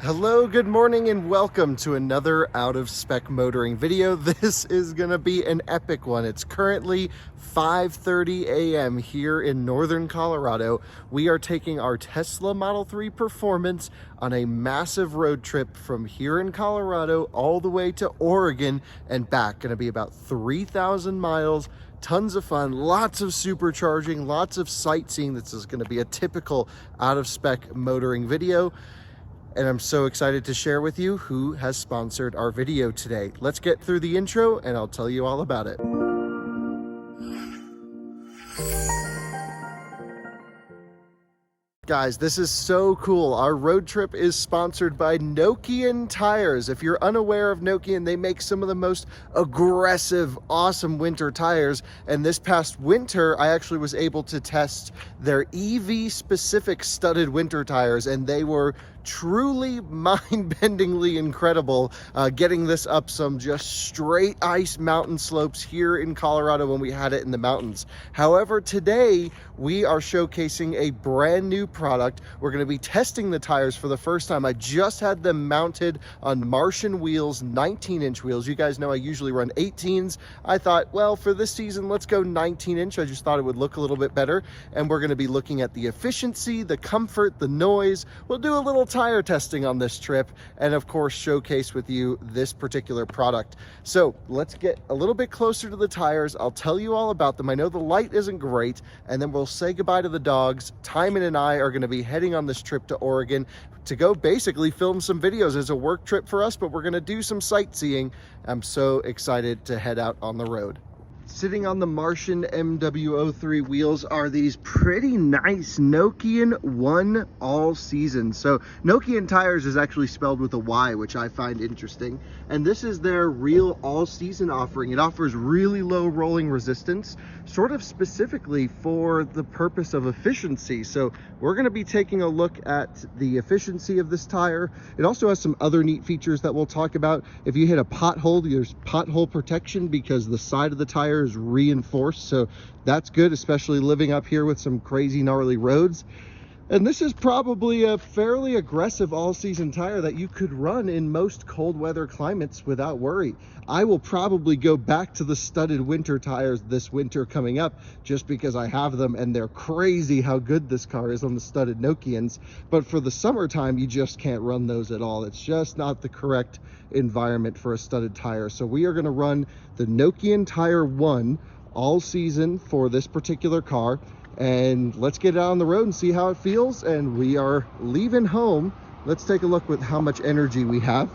Hello, good morning, and welcome to another Out of Spec Motoring video. This is going to be an epic one. It's currently 5:30 a.m. here in northern Colorado. We are taking our Tesla Model 3 Performance on a massive road trip from here in Colorado all the way to Oregon and back. Going to be about 3,000 miles. Tons of fun, lots of supercharging, lots of sightseeing. This is going to be a typical Out of Spec Motoring video. And I'm so excited to share with you who has sponsored our video today. Let's get through the intro and I'll tell you all about it. Guys, this is so cool. Our road trip is sponsored by Nokian Tires. If you're unaware of Nokian, they make some of the most aggressive, awesome winter tires. And this past winter, I actually was able to test their EV-specific studded winter tires, and they were truly mind-bendingly incredible, getting this up some just straight ice mountain slopes here in Colorado when we had it in the mountains. However, today we are showcasing a brand new product. We're going to be testing the tires for the first time. I just had them mounted on Martian wheels, 19-inch wheels. You guys know I usually run 18s. I thought, well, for this season, let's go 19-inch. I just thought it would look a little bit better. And we're going to be looking at the efficiency, the comfort, the noise. We'll do a little tire testing on this trip, and of course showcase with you this particular product. So let's get a little bit closer to the tires. I'll tell you all about them. I know the light isn't great, and then we'll say goodbye to the dogs. Tijmen and I are going to be heading on this trip to Oregon to go basically film some videos as a work trip for us, but we're going to do some sightseeing. I'm so excited to head out on the road. Sitting on the Martian MW03 wheels are these pretty nice Nokian One All Season. So Nokian Tires is actually spelled with a Y, which I find interesting. And this is their real all-season offering. It offers really low rolling resistance, sort of specifically for the purpose of efficiency. So we're going to be taking a look at the efficiency of this tire. It also has some other neat features that we'll talk about. If you hit a pothole, there's pothole protection because the side of the tire is reinforced, so that's good, especially living up here with some crazy gnarly roads. And this is probably a fairly aggressive all-season tire that you could run in most cold weather climates without worry. I will probably go back to the studded winter tires this winter coming up just because I have them and they're crazy how good this car is on the studded Nokians. But for the summertime, you just can't run those at all. It's just not the correct environment for a studded tire. So we are going to run the Nokian Tire 1 all season for this particular car. And let's get out on the road and see how it feels. And we are leaving home. Let's take a look with how much energy we have.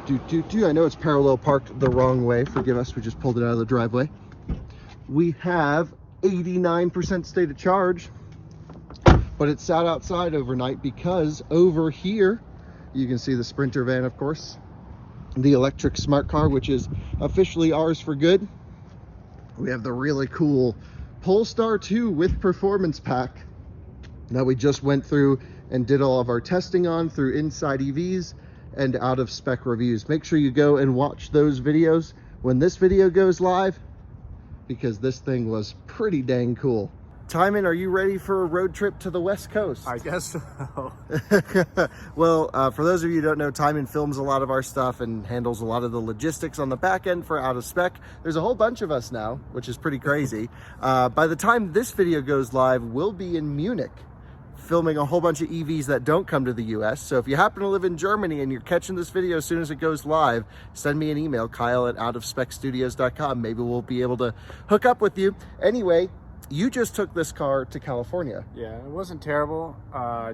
I know it's parallel parked the wrong way. Forgive us, we just pulled it out of the driveway. We have 89% state of charge, but it sat outside overnight because over here, you can see the Sprinter van, of course, the electric smart car, which is officially ours for good. We have the really cool Polestar 2 with performance pack that we just went through and did all of our testing on through Inside EVs and Out of Spec Reviews. Make sure you go and watch those videos when this video goes live, because this thing was pretty dang cool. Tijmen, are you ready for a road trip to the West Coast? I guess so. Well, for those of you who don't know, Tijmen films a lot of our stuff and handles a lot of the logistics on the back end for Out of Spec. There's a whole bunch of us now, which is pretty crazy. By the time this video goes live, we'll be in Munich filming a whole bunch of EVs that don't come to the US. So if you happen to live in Germany and you're catching this video as soon as it goes live, send me an email, kyle@outofspecstudios.com. Maybe we'll be able to hook up with you. Anyway, you just took this car to California. Yeah, it wasn't terrible.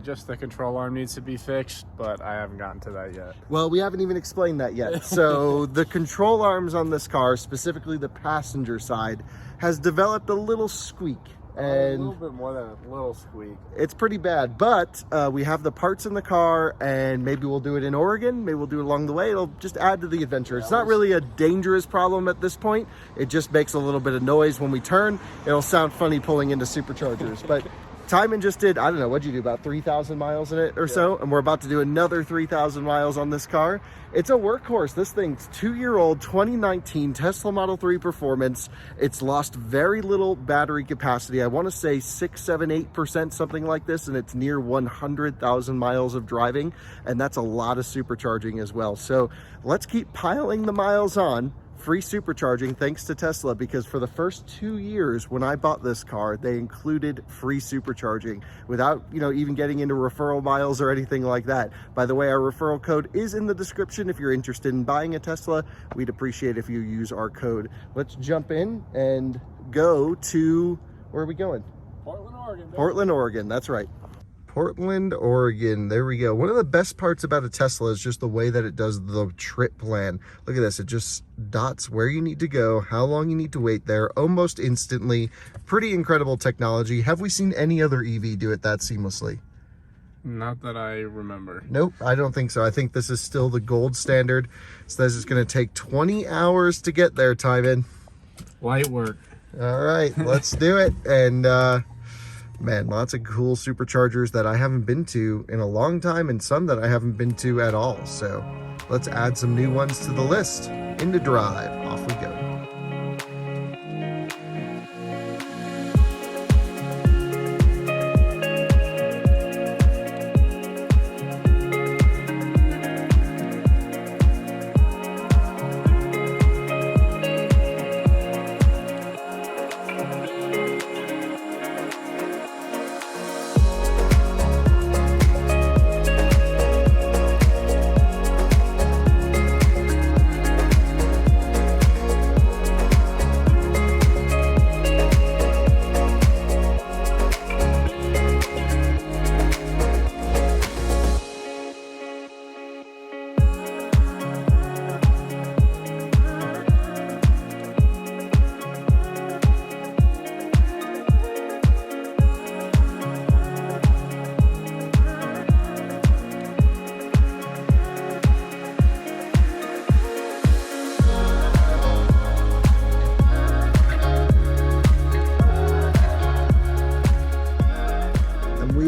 Just the control arm needs to be fixed, but I haven't gotten to that yet. Well, we haven't even explained that yet. So the control arms on this car, specifically the passenger side, has developed a little squeak. And a little bit more than a little squeak. It's pretty bad, but we have the parts in the car, and maybe we'll do it in Oregon. Maybe we'll do it along the way. It'll just add to the adventure. It's not really a dangerous problem at this point. It just makes a little bit of noise when we turn. It'll sound funny pulling into superchargers, but Tijmen just did, I don't know, what'd you do, about 3,000 miles in it or so? And we're about to do another 3,000 miles on this car. It's a workhorse. This thing's 2-year-old 2019 Tesla Model 3 Performance. It's lost very little battery capacity. I want to say 6, 7, 8%, something like this, and it's near 100,000 miles of driving, and that's a lot of supercharging as well. So let's keep piling the miles on. Free supercharging thanks to Tesla, because for the first 2 years when I bought this car, they included free supercharging without, even getting into referral miles or anything like that. By the way, our referral code is in the description. If you're interested in buying a Tesla, we'd appreciate if you use our code. Let's jump in and go to, where are we going? Portland, Oregon. Portland, Oregon. That's right. Portland, Oregon. There we go. One of the best parts about a Tesla is just the way that it does the trip plan. Look at this. It just dots where you need to go, how long you need to wait there, almost instantly. Pretty incredible technology. Have we seen any other EV do it that seamlessly? Not that I remember. Nope, I don't think so. I think this is still the gold standard. It says it's going to take 20 hours to get there, Tijmen. Light work. All right, let's do it. And, man, lots of cool superchargers that I haven't been to in a long time, and some that I haven't been to at all. So let's add some new ones to the list. Into drive, off we go.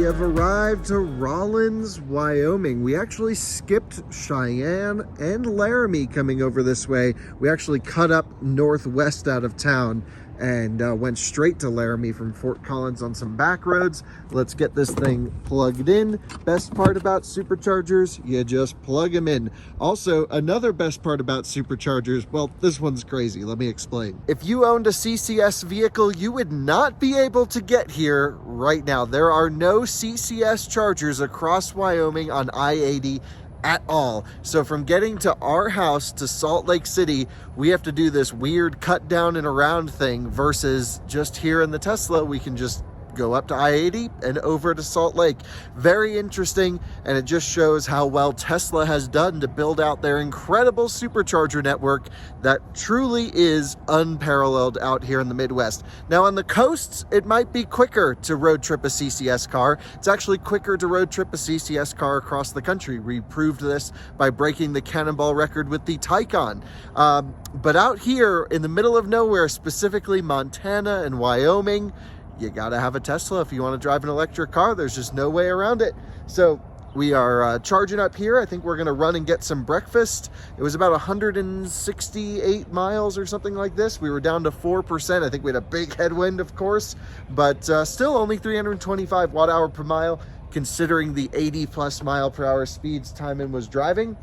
Have arrived to Rawlins, Wyoming. We actually skipped Cheyenne and Laramie coming over this way. We actually cut up northwest out of town and went straight to Laramie from Fort Collins on some back roads. Let's get this thing plugged in. Best part about superchargers, you just plug them in. Also, another best part about superchargers, well, this one's crazy. Let me explain. If you owned a CCS vehicle, you would not be able to get here right now. There are no CCS chargers across Wyoming on I-80 at all. So from getting to our house to Salt Lake City, we have to do this weird cut down and around thing, versus just here in the Tesla, we can just go up to I-80 and over to Salt Lake. Very interesting, and it just shows how well Tesla has done to build out their incredible supercharger network that truly is unparalleled out here in the Midwest. Now on the coasts, it might be quicker to road trip a CCS car. It's actually quicker to road trip a CCS car across the country. We proved this by breaking the Cannonball record with the Taycan. But out here in the middle of nowhere, specifically Montana and Wyoming, you gotta have a Tesla if you want to drive an electric car. There's just no way around it. So we are charging up here. I think we're gonna run and get some breakfast. It was about 168 miles or something like this. We were down to 4%. I think we had a big headwind, of course, but still only 325 watt-hour per mile, considering the 80 plus mile per hour speeds Tijmen was driving.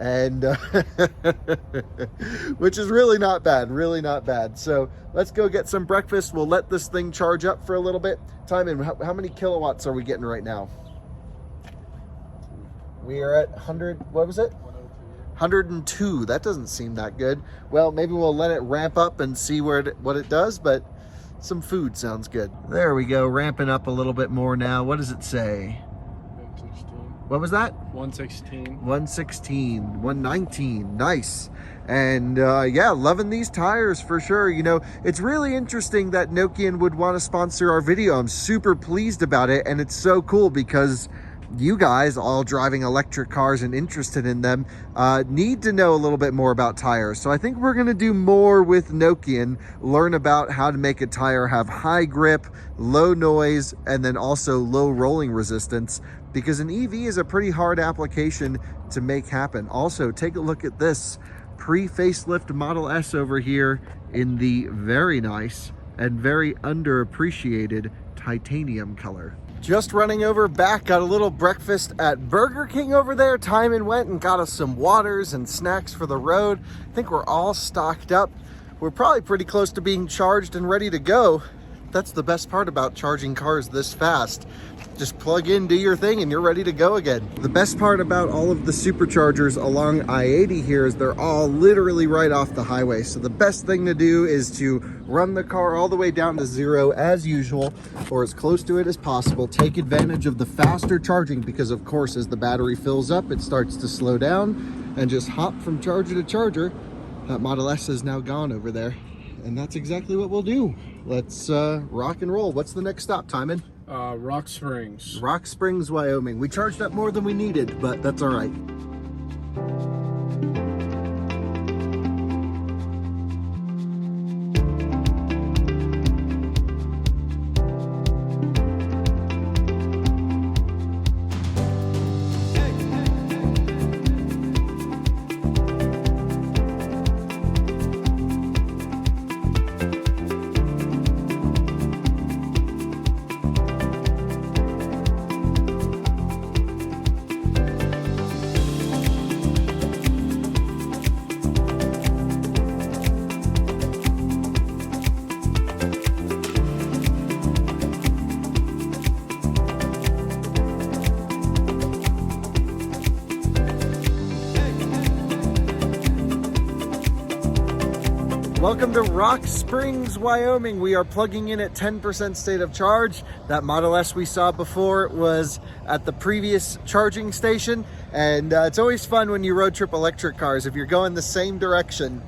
And which is really not bad. So let's go get some breakfast. We'll let this thing charge up for a little bit. Tijmen, how many kilowatts are we getting right now? We are at 100, what was it? 102. That doesn't seem that good. Well, maybe we'll let it ramp up and see what it does, but some food sounds good. There we go, ramping up a little bit more now. What does it say? What was that? 116. 116, 119, nice. And yeah, loving these tires for sure. You know, it's really interesting that Nokian would want to sponsor our video. I'm super pleased about it, and it's so cool because you guys, all driving electric cars and interested in them, need to know a little bit more about tires. So I think we're going to do more with Nokian, learn about how to make a tire have high grip, low noise, and then also low rolling resistance, because an EV is a pretty hard application to make happen. Also, take a look at this pre-facelift Model S over here in the very nice and very underappreciated titanium color. Just running over back, got a little breakfast at Burger King over there. Tijmen went and got us some waters and snacks for the road. I think we're all stocked up. We're probably pretty close to being charged and ready to go. That's the best part about charging cars this fast. Just plug in, do your thing, and you're ready to go again. The best part about all of the superchargers along I-80 here is they're all literally right off the highway. So the best thing to do is to run the car all the way down to zero as usual, or as close to it as possible. Take advantage of the faster charging because, of course, as the battery fills up, it starts to slow down, and just hop from charger to charger. That Model S is now gone over there, and that's exactly what we'll do. Let's rock and roll. What's the next stop, Tijmen? Rock Springs. Rock Springs, Wyoming. We charged up more than we needed, but that's all right. Welcome to Rock Springs, Wyoming. We are plugging in at 10% state of charge. That Model S we saw before was at the previous charging station. And it's always fun when you road trip electric cars. If you're going the same direction,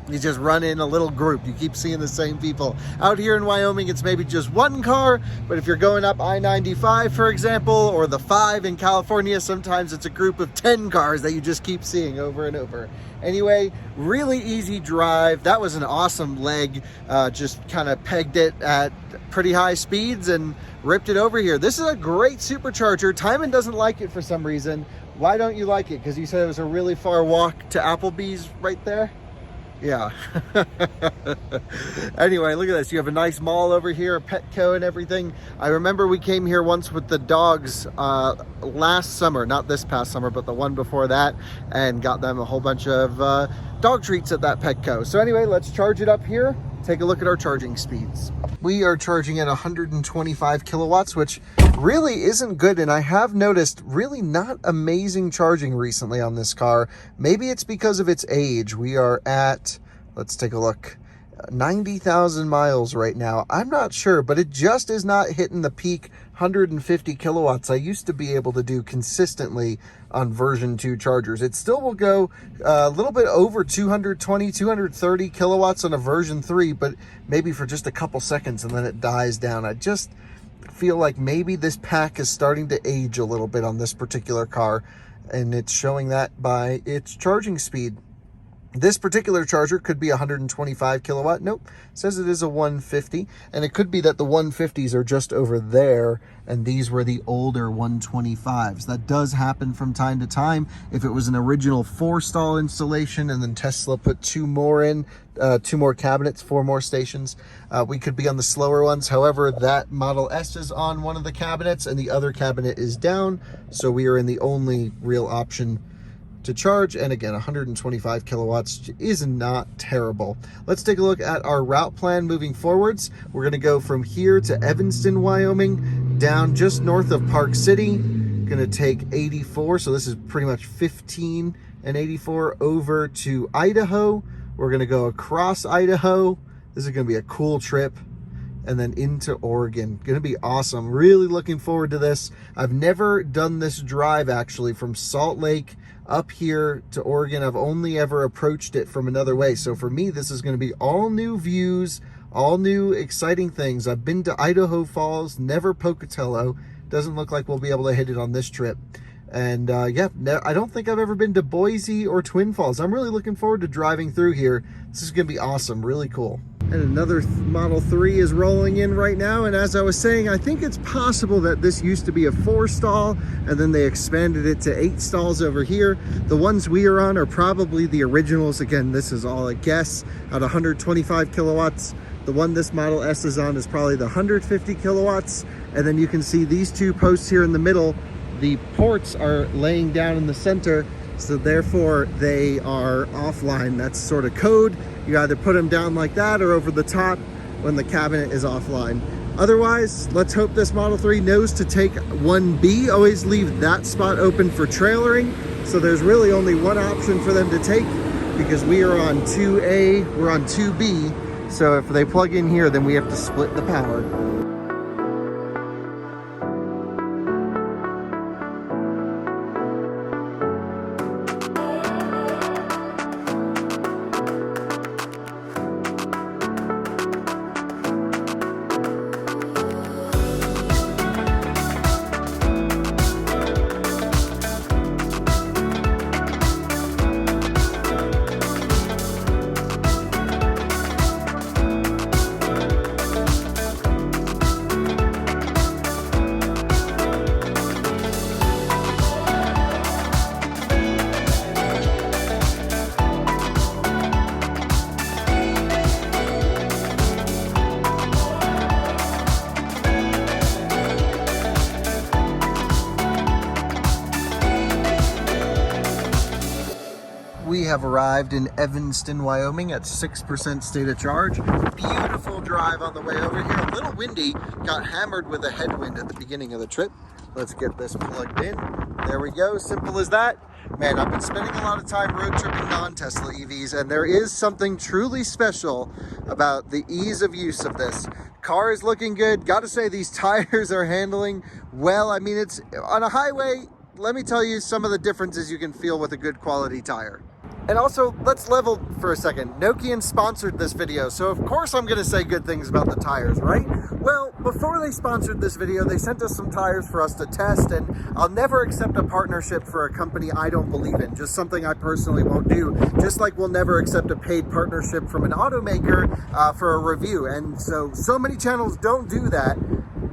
you just run in a little group. You keep seeing the same people. Out here in Wyoming, it's maybe just one car, but if you're going up I-95, for example, or the 5 in California, sometimes it's a group of 10 cars that you just keep seeing over and over. Anyway, really easy drive. That was an awesome leg. Just kind of pegged it at pretty high speeds and ripped it over here. This is a great supercharger. Tijmen doesn't like it for some reason. Why don't you like it? Because you said it was a really far walk to Applebee's right there? Yeah. Anyway, look at this. You have a nice mall over here, a Petco and everything. I remember we came here once with the dogs last summer, not this past summer, but the one before that, and got them a whole bunch of dog treats at that Petco. So anyway, let's charge it up here. Take a look at our charging speeds. We are charging at 125 kilowatts, which really isn't good. And I have noticed really not amazing charging recently on this car. Maybe it's because of its age. We are at, let's take a look, 90,000 miles right now. I'm not sure, but it just is not hitting the peak 150 kilowatts I used to be able to do consistently on version 2 chargers. It still will go a little bit over 220, 230 kilowatts on a version 3, but maybe for just a couple seconds and then it dies down. I just feel like maybe this pack is starting to age a little bit on this particular car, and it's showing that by its charging speed. This particular charger could be 125 kilowatt. Nope, it says it is a 150, and it could be that the 150s are just over there and these were the older 125s. That does happen from time to time. If it was an original 4-stall installation and then Tesla put 2 more in, 2 more cabinets, 4 more stations, we could be on the slower ones. However, that Model S is on one of the cabinets and the other cabinet is down, so we are in the only real option to charge. And again, 125 kilowatts is not terrible. Let's take a look at our route plan moving forwards. We're going to go from here to Evanston, Wyoming, down just north of Park City. Going to take 84, so this is pretty much 15 and 84 over to Idaho. We're going to go across Idaho. This is going to be a cool trip. And then into Oregon. Going to be awesome. Really looking forward to this. I've never done this drive actually from Salt Lake up here to Oregon. I've only ever approached it from another way. So for me, this is going to be all new views, all new exciting things. I've been to Idaho Falls, never Pocatello. Doesn't look like we'll be able to hit it on this trip. And yeah, I don't think I've ever been to Boise or Twin Falls. I'm really looking forward to driving through here. This is gonna be awesome, really cool. And another Model 3 is rolling in right now. And as I was saying, I think it's possible that this used to be a 4-stall and then they expanded it to 8 stalls over here. The ones we are on are probably the originals. Again, this is all a guess at 125 kilowatts. The one this Model S is on is probably the 150 kilowatts. And then you can see these 2 posts here in the middle. The ports are laying down in the center, so therefore they are offline. That's sort of code. You either put them down like that or over the top when the cabinet is offline. Otherwise, let's hope this Model 3 knows to take 1B. Always leave that spot open for trailering. So there's really only one option for them to take, because we are on 2A, we're on 2B. So if they plug in here, then we have to split the power. We have arrived in Evanston, Wyoming at 6% state of charge. Beautiful drive on the way over here. A little windy, got hammered with a headwind at the beginning of the trip. Let's get this plugged in. There we go, simple as that. Man, I've been spending a lot of time road tripping non-Tesla EVs, and there is something truly special about the ease of use of this. Car is looking good. Gotta say, these tires are handling well. I mean, it's on a highway. Let me tell you some of the differences you can feel with a good quality tire. And also, let's level for a second. Nokian sponsored this video, so of course I'm gonna say good things about the tires, right? Well, before they sponsored this video, they sent us some tires for us to test, and I'll never accept a partnership for a company I don't believe in, just something I personally won't do, just like we'll never accept a paid partnership from an automaker for a review. And so many channels don't do that,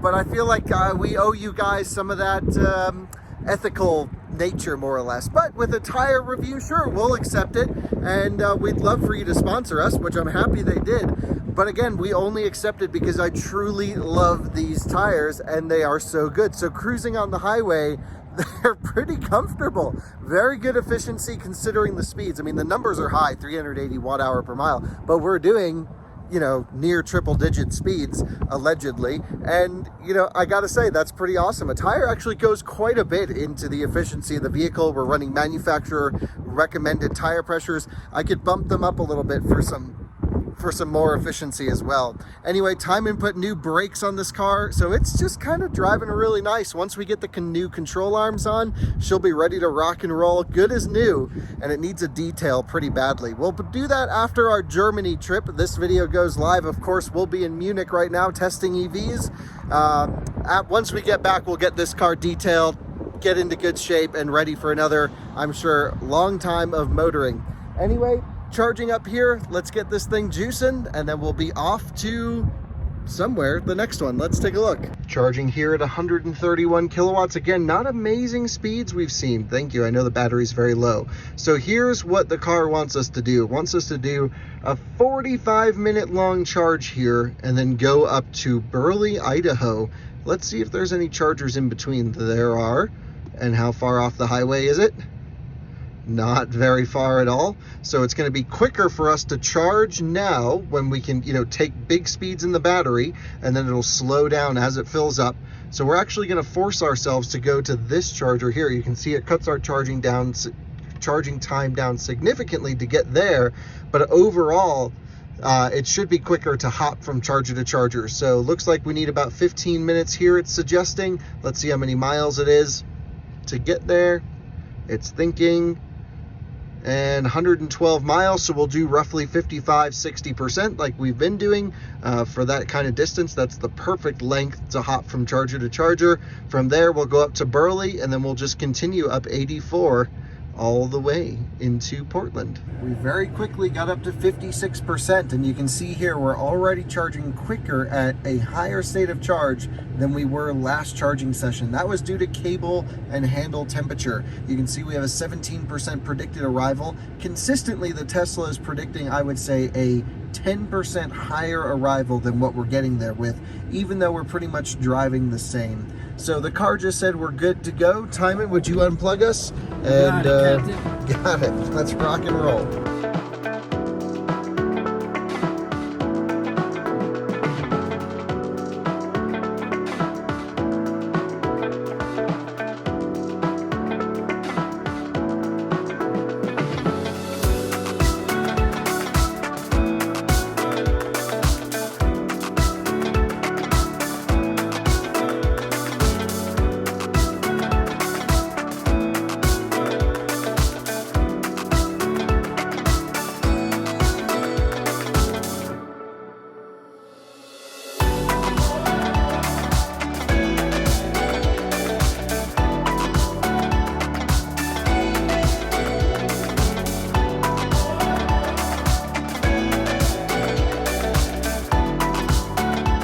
but I feel like we owe you guys some of that ethical nature, more or less. But with a tire review, sure, we'll accept it, and we'd love for you to sponsor us, which I'm happy they did. But again, we only accept it because I truly love these tires and they are so good. So cruising on the highway, they're pretty comfortable. Very good efficiency considering the speeds. I mean, the numbers are high, 380 watt-hour per mile, but we're doing, you know, near triple-digit speeds, allegedly. And, you know, I gotta say, that's pretty awesome. A tire actually goes quite a bit into the efficiency of the vehicle. We're running manufacturer recommended tire pressures. I could bump them up a little bit for some more efficiency as well. Anyway, Tijmen put new brakes on this car, so it's just kind of driving really nice. Once we get the new control arms on, she'll be ready to rock and roll, good as new, and it needs a detail pretty badly. We'll do that after our Germany trip. This video goes live, of course. We'll be in Munich right now testing EVs. Once we get back, we'll get this car detailed, get into good shape, and ready for another, I'm sure, long time of motoring. Anyway, charging up here, let's get this thing juicing, and then we'll be off to somewhere, the next one. Let's take a look. Charging here at 131 kilowatts. Again, not amazing speeds we've seen. Thank you. I know the battery's very low. So here's what the car wants us to do. It wants us to do a 45-minute long charge here and then go up to Burley, Idaho. Let's see if there's any chargers in between. There are. And how far off the highway is it? Not very far at all. So it's going to be quicker for us to charge now when we can, you know, take big speeds in the battery, and then it'll slow down as it fills up. So we're actually going to force ourselves to go to this charger here. You can see it cuts our charging time down significantly to get there, but overall it should be quicker to hop from charger to charger. So looks like we need about 15 minutes here, it's suggesting. Let's see how many miles it is to get there. It's thinking and 112 miles, so we'll do roughly 55-60% like we've been doing for that kind of distance. That's the perfect length to hop from charger to charger. From there we'll go up to Burley, and then we'll just continue up 84 all the way into Portland. We very quickly got up to 56%, and you can see here we're already charging quicker at a higher state of charge than we were last charging session. That was due to cable and handle temperature. You can see we have a 17% predicted arrival. Consistently, the Tesla is predicting, I would say, a 10% higher arrival than what we're getting there with, even though we're pretty much driving the same. So the car just said we're good to go. Tijmen, would you unplug us? And got it. Let's rock and roll.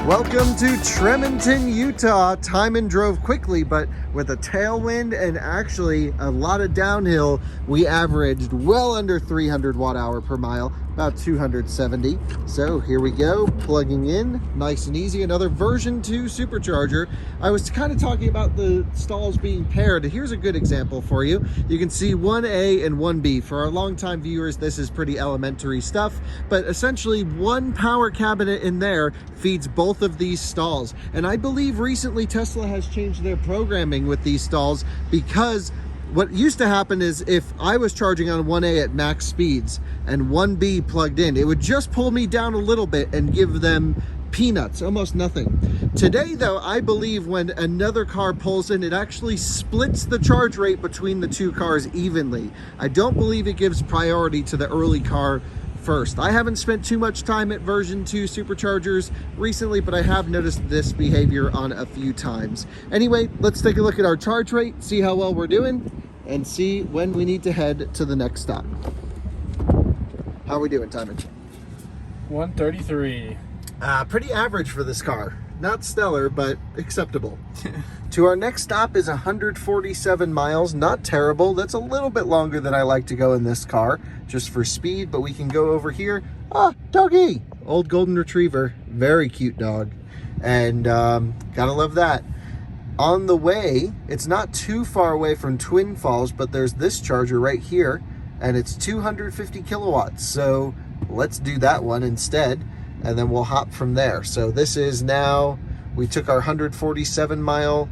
Welcome to Tremonton, Utah. Tijmen drove quickly, but with a tailwind and actually a lot of downhill, we averaged well under 300 watt-hour per mile, about 270. So here we go, plugging in, nice and easy. Another version 2 supercharger. I was kind of talking about the stalls being paired. Here's a good example for you. You can see 1A and 1B. For our longtime viewers, this is pretty elementary stuff, but essentially one power cabinet in there feeds both of these stalls. And I believe recently Tesla has changed their programming with these stalls, because what used to happen is if I was charging on 1A at max speeds and 1B plugged in, it would just pull me down a little bit and give them peanuts, almost nothing. Today though, I believe when another car pulls in, it actually splits the charge rate between the two cars evenly. I don't believe it gives priority to the early car first. I haven't spent too much time at version 2 superchargers recently, but I have noticed this behavior on a few times. Anyway, let's take a look at our charge rate, see how well we're doing, and see when we need to head to the next stop. How are we doing, Tijmen? 133. Pretty average for this car. Not stellar, but acceptable. To our next stop is 147 miles. Not terrible. That's a little bit longer than I like to go in this car, just for speed, but we can go over here. Ah, doggy! Old golden retriever. Very cute dog. And gotta love that. On the way, it's not too far away from Twin Falls, but there's this charger right here, and it's 250 kilowatts. So let's do that one instead, and then we'll hop from there. So this is now, we took our 147 mile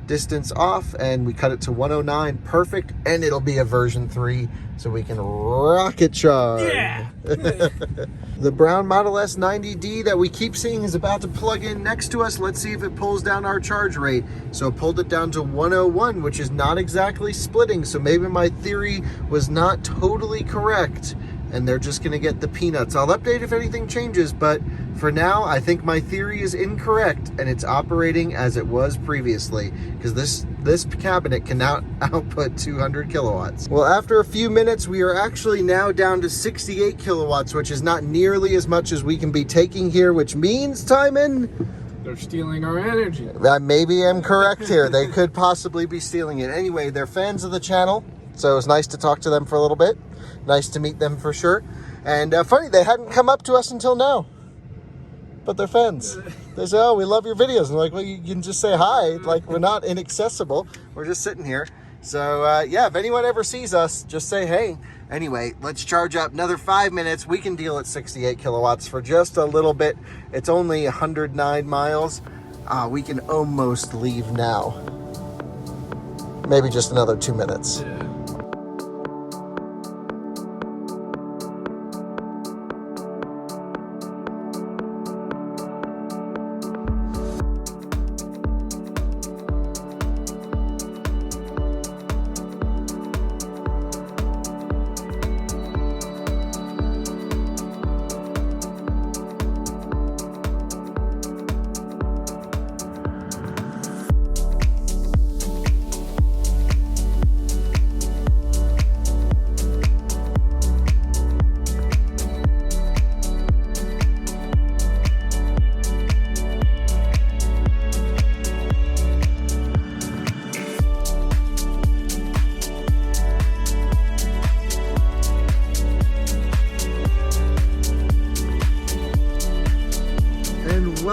distance off and we cut it to 109. Perfect. And it'll be a version 3, so we can rocket charge. Yeah. The brown Model S 90D that we keep seeing is about to plug in next to us. Let's see if it pulls down our charge rate. So it pulled it down to 101, which is not exactly splitting. So maybe my theory was not totally correct, and they're just gonna get the peanuts. I'll update if anything changes, but for now, I think my theory is incorrect, and it's operating as it was previously, because this cabinet can now output 200 kilowatts. Well, after a few minutes, we are actually now down to 68 kilowatts, which is not nearly as much as we can be taking here, which means, Tijmen, They're stealing our energy. maybe I'm correct here. They could possibly be stealing it. Anyway, they're fans of the channel, so it was nice to talk to them for a little bit. Nice to meet them for sure. And funny, they hadn't come up to us until now, but they're fans. They say, oh, we love your videos. And I'm like, well, you can just say hi. Like, we're not inaccessible. We're just sitting here. So yeah, if anyone ever sees us, just say hey. Anyway, let's charge up another 5 minutes. We can deal at 68 kilowatts for just a little bit. It's only 109 miles. We can almost leave now. Maybe just another 2 minutes. Yeah.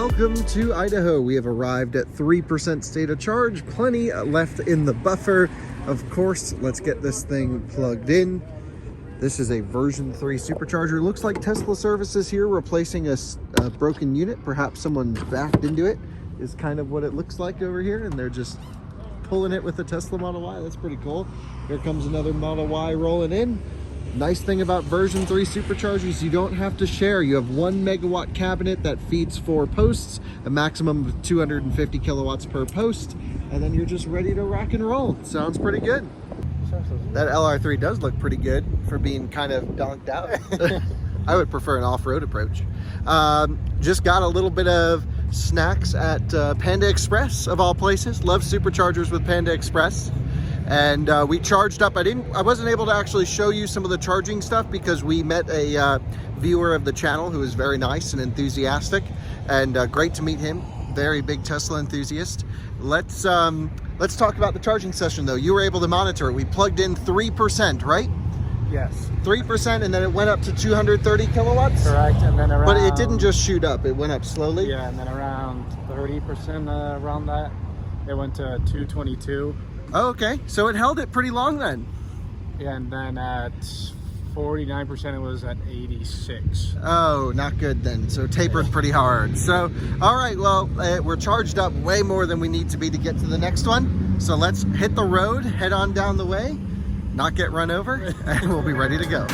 Welcome to Idaho. We have arrived at 3% state of charge, plenty left in the buffer. Of course, let's get this thing plugged in. This is a version 3 supercharger. Looks like Tesla services here, replacing a broken unit. Perhaps someone backed into it, is kind of what it looks like over here, and they're just pulling it with the Tesla Model Y. That's pretty cool. Here comes another Model Y rolling in. Nice thing about version 3 superchargers, you don't have to share. You have 1 megawatt cabinet that feeds 4 posts, a maximum of 250 kilowatts per post, and then you're just ready to rock and roll. Sounds pretty good. That LR3 does look pretty good for being kind of donked out. I would prefer an off-road approach. Just got a little bit of snacks at Panda Express, of all places. Love superchargers with Panda Express. And we charged up. I wasn't able to actually show you some of the charging stuff because we met a viewer of the channel who is very nice and enthusiastic, and great to meet him. Very big Tesla enthusiast. Let's talk about the charging session though. You were able to monitor it. We plugged in 3%, right? Yes. 3%, and then it went up to 230 kilowatts? Correct, and then around... But it didn't just shoot up, it went up slowly? Yeah, and then around 30% around that, it went to 222. Oh, okay, so it held it pretty long then. Yeah, and then at 49% it was at 86. Oh, not good then. So tapered pretty hard. So, all right, well, we're charged up way more than we need to be to get to the next one. So let's hit the road, head on down the way, not get run over, and we'll be ready to go.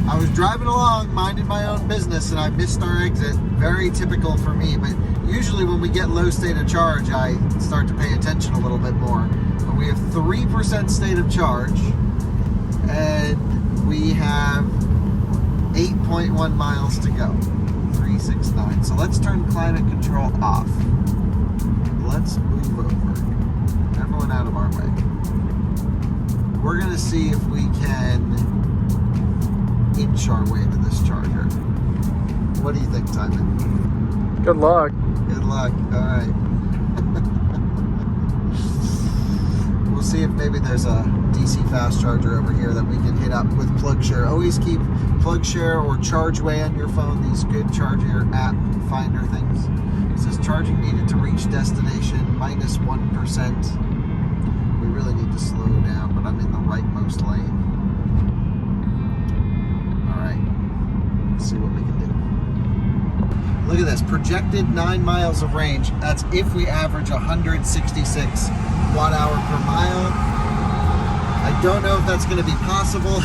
I was driving along, minding my own business, and I missed our exit. Very typical for me, but usually when we get low state of charge, I start to pay attention a little bit more. But we have 3% state of charge, and we have 8.1 miles to go. 369. So let's turn climate control off. Let's move over. Everyone out of our way. We're gonna see if we can inch our way to this charger. What do you think, Tijmen? Good luck. Good luck. All right. We'll see if maybe there's a DC fast charger over here that we can hit up with PlugShare. Always keep PlugShare or ChargeWay on your phone. These good charger app finder things. It says charging needed to reach destination -1%. We really need to slow down, but I'm in the rightmost lane. Let's see what we can do. Look at this, projected 9 miles of range. That's if we average 166 watt hour per mile. I don't know if that's going to be possible.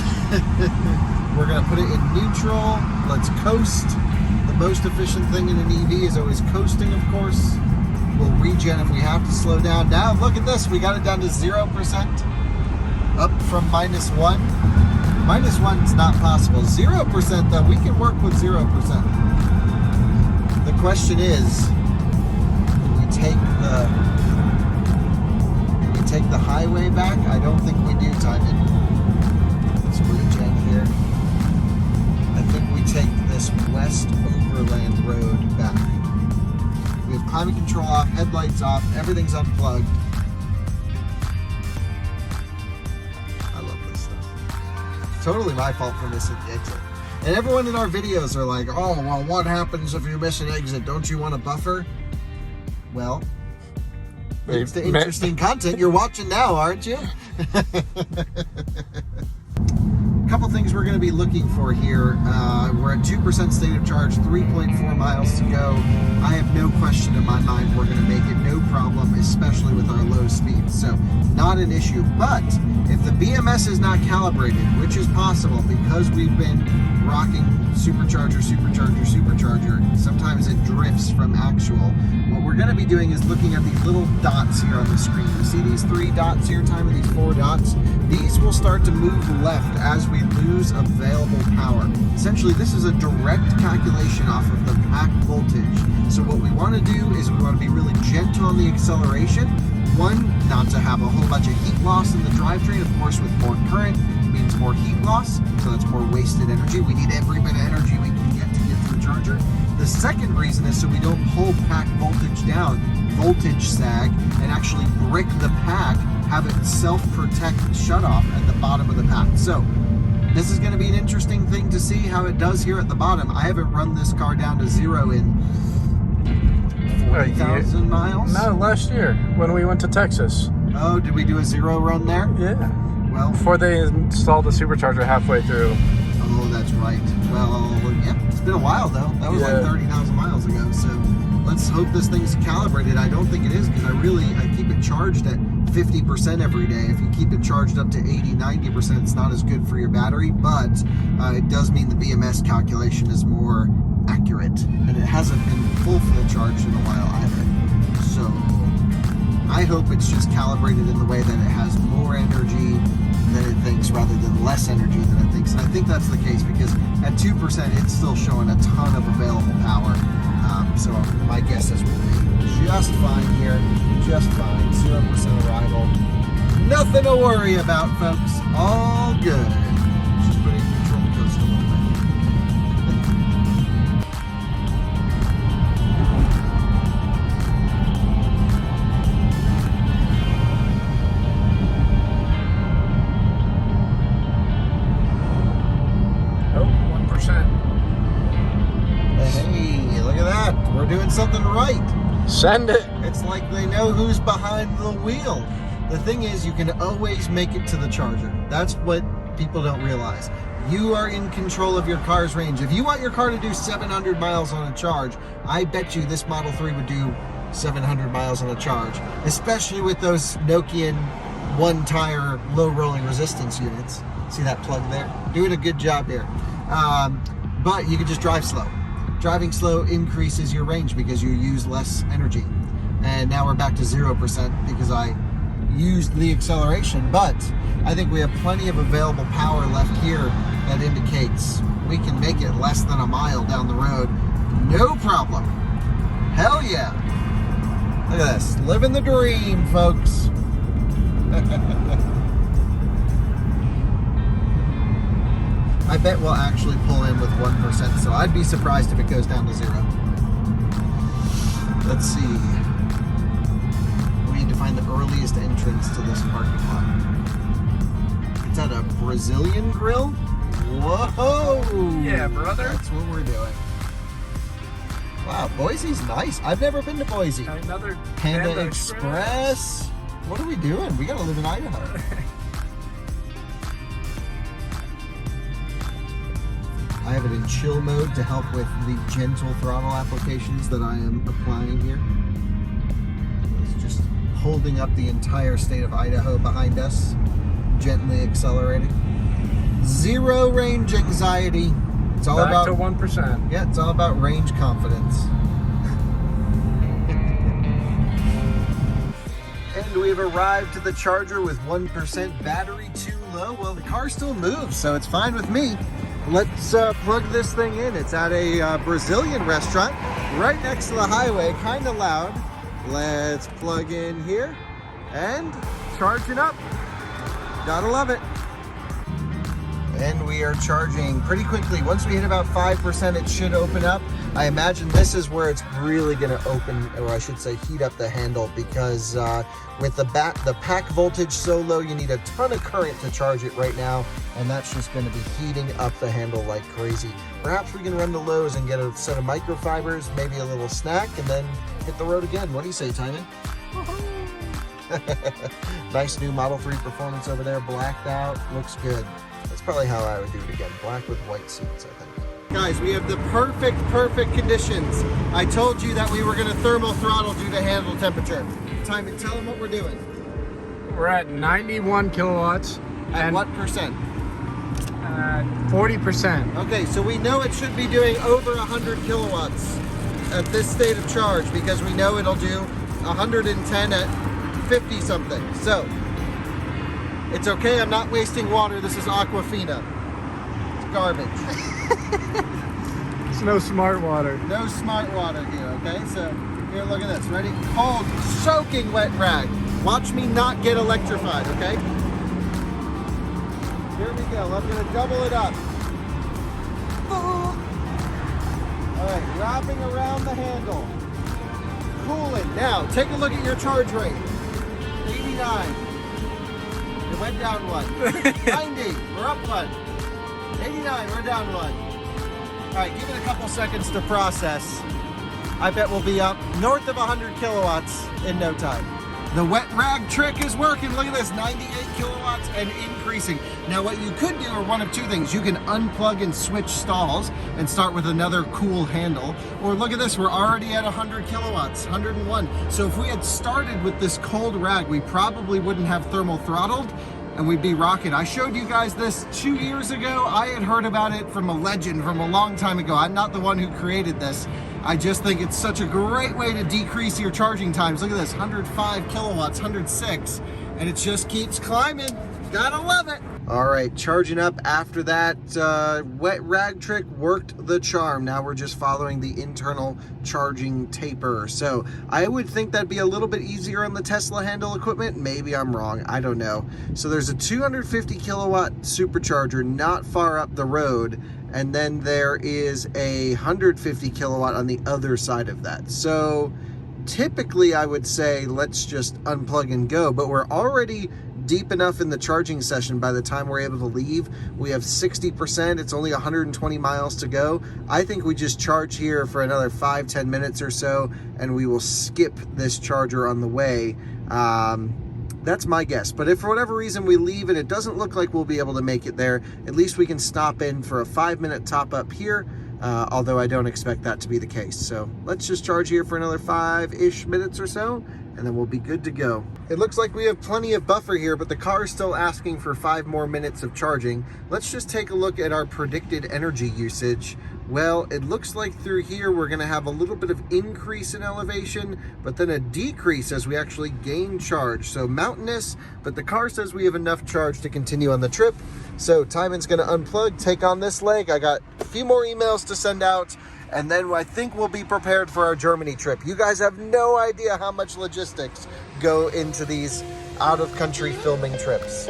We're going to put it in neutral. Let's coast. The most efficient thing in an EV is always coasting, of course. We'll regen if we have to slow down. Now look at this, we got it down to 0%, up from -1. -1 is not possible. 0% though, we can work with 0%. The question is, do we take the highway back? I don't think we do, Tijmen. Let's regen here. I think we take this West Overland Road back. We have climate control off, headlights off, everything's unplugged. Totally my fault for missing the exit. And everyone in our videos are like, oh, well, what happens if you miss an exit? Don't you want a buffer? Well, it's the interesting content you're watching now, aren't you? A couple things we're going to be looking for here. We're at 2% state of charge, 3.4 miles to go. I have no question in my mind we're going to make it, no problem, especially with our low speeds. So not an issue. But if the BMS is not calibrated, which is possible because we've been rocking supercharger, sometimes it drifts from actual. What we're going to be doing is looking at these little dots here on the screen. You see these 3 dots here, Tijmen, these 4 dots? These will start to move left as we we lose available power. Essentially, this is a direct calculation off of the pack voltage. So what we want to do is we want to be really gentle on the acceleration. One, not to have a whole bunch of heat loss in the drivetrain. Of course, with more current means more heat loss, so that's more wasted energy. We need every bit of energy we can get to the charger. The second reason is so we don't pull pack voltage down, voltage sag, and actually brick the pack, have it self-protect shut off at the bottom of the pack. So this is going to be an interesting thing to see how it does here at the bottom. I haven't run this car down to zero in 40,000 miles. No, last year when we went to Texas. Oh, did we do a zero run there? Yeah. Well, before they installed the supercharger halfway through. Oh, that's right. Well, yeah, it's been a while though. That was like 30,000 miles ago. So let's hope this thing's calibrated. I don't think it is, because I keep it charged at 50% every day. If you keep it charged up to 80, 90%, it's not as good for your battery, but it does mean the BMS calculation is more accurate, and it hasn't been full charged in a while either. So I hope it's just calibrated in the way that it has more energy than it thinks rather than less energy than it thinks. And I think that's the case, because at 2% it's still showing a ton of available power. So my guess is we'll be just fine here, just fine. 0% arrival. Nothing to worry about, folks. All good. Just putting control coast a little bit. Oh, 1%. Hey, look at that. We're doing something right. Send it. It's like they know who's behind the wheel. The thing is, you can always make it to the charger. That's what people don't realize. You are in control of your car's range. If you want your car to do 700 miles on a charge, I bet you this Model 3 would do 700 miles on a charge, especially with those Nokian one-tire low rolling resistance units. See that plug there? Doing a good job here. But you can just drive slow. Driving slow increases your range because you use less energy. And now we're back to 0% because I used the acceleration, but I think we have plenty of available power left here that indicates we can make it less than a mile down the road. No problem. Hell yeah. Look at this. Living the dream, folks. I bet we'll actually pull in with 1%, so I'd be surprised if it goes down to 0. Let's see. We need to find the earliest entrance to this parking lot. It's at a Brazilian grill? Whoa! Yeah, brother. That's what we're doing. Wow, Boise's nice. I've never been to Boise. Another Panda Express. What are we doing? We gotta live in Idaho. I have it in chill mode to help with the gentle throttle applications that I am applying here. It's just holding up the entire state of Idaho behind us, gently accelerating. 0 range anxiety. It's all Back about to 1%. Yeah, it's all about range confidence. And we've arrived to the charger with 1% battery too low. Well, the car still moves, so it's fine with me. Let's plug this thing in. It's at a Brazilian restaurant right next to the highway, kind of loud. Let's plug in here and charging up. Gotta love it. And we are charging pretty quickly. Once we hit about 5%, it should open up. I imagine this is where it's really gonna open, or I should say heat up the handle, because with the pack voltage so low, you need a ton of current to charge it right now, and that's just gonna be heating up the handle like crazy. Perhaps we can run to Lowe's and get a set of microfibers, maybe a little snack, and then hit the road again. What do you say, Tijmen? Nice new Model 3 performance over there, blacked out, looks good. That's probably how I would do it again, black with white seats, I think. Guys, we have the perfect conditions. I told you that we were gonna thermal throttle due to handle temperature. Tijmen, tell them what we're doing. We're at 91 kilowatts. At what percent? 40%. Okay, so we know it should be doing over 100 kilowatts at this state of charge, because we know it'll do 110 at 50 something. So it's okay, I'm not wasting water. This is Aquafina. garbage. It's no smart water. No smart water here, okay? So here, look at this. Ready? Cold, soaking wet rag. Watch me not get electrified, okay? Here we go. I'm gonna double it up. All right, wrapping around the handle. Cool it. Now, take a look at your charge rate. 89. It went down one. 90. We're up one. 89. We're down one. All right, give it a couple seconds to process. I bet we'll be up north of 100 kilowatts in no time. The wet rag trick is working. Look at this, 98 kilowatts and increasing. Now what you could do are one of two things. You can unplug and switch stalls and start with another cool handle. Or look at this, we're already at 100 kilowatts, 101. So if we had started with this cold rag, we probably wouldn't have thermal throttled and we'd be rocking. I showed you guys this 2 years ago. I had heard about it from a legend from a long time ago. I'm not the one who created this. I just think it's such a great way to decrease your charging times. Look at this, 105 kilowatts, 106, and it just keeps climbing. Gotta love it. All right, charging up after that wet rag trick worked the charm. Now we're just following the internal charging taper. So I would think that'd be a little bit easier on the Tesla handle equipment. Maybe I'm wrong, I don't know. So there's a 250 kilowatt supercharger not far up the road, and then there is a 150 kilowatt on the other side of that. So typically I would say let's just unplug and go, but we're already deep enough in the charging session. By the time we're able to leave, we have 60%. It's only 120 miles to go. I think we just charge here for another 5-10 minutes or so, and we will skip this charger on the way. That's my guess. But if for whatever reason we leave and it doesn't look like we'll be able to make it there, at least we can stop in for a 5-minute top up here, although I don't expect that to be the case. So let's just charge here for another 5-ish minutes or so, and then we'll be good to go. It looks like we have plenty of buffer here, but the car is still asking for 5 more minutes of charging. Let's just take a look at our predicted energy usage. Well, it looks like through here we're gonna have a little bit of increase in elevation, but then a decrease as we actually gain charge. So mountainous, but the car says we have enough charge to continue on the trip. So Tijmen's gonna unplug, take on this leg. I got a few more emails to send out, and then I think we'll be prepared for our Germany trip. You guys have no idea how much logistics go into these out-of-country filming trips.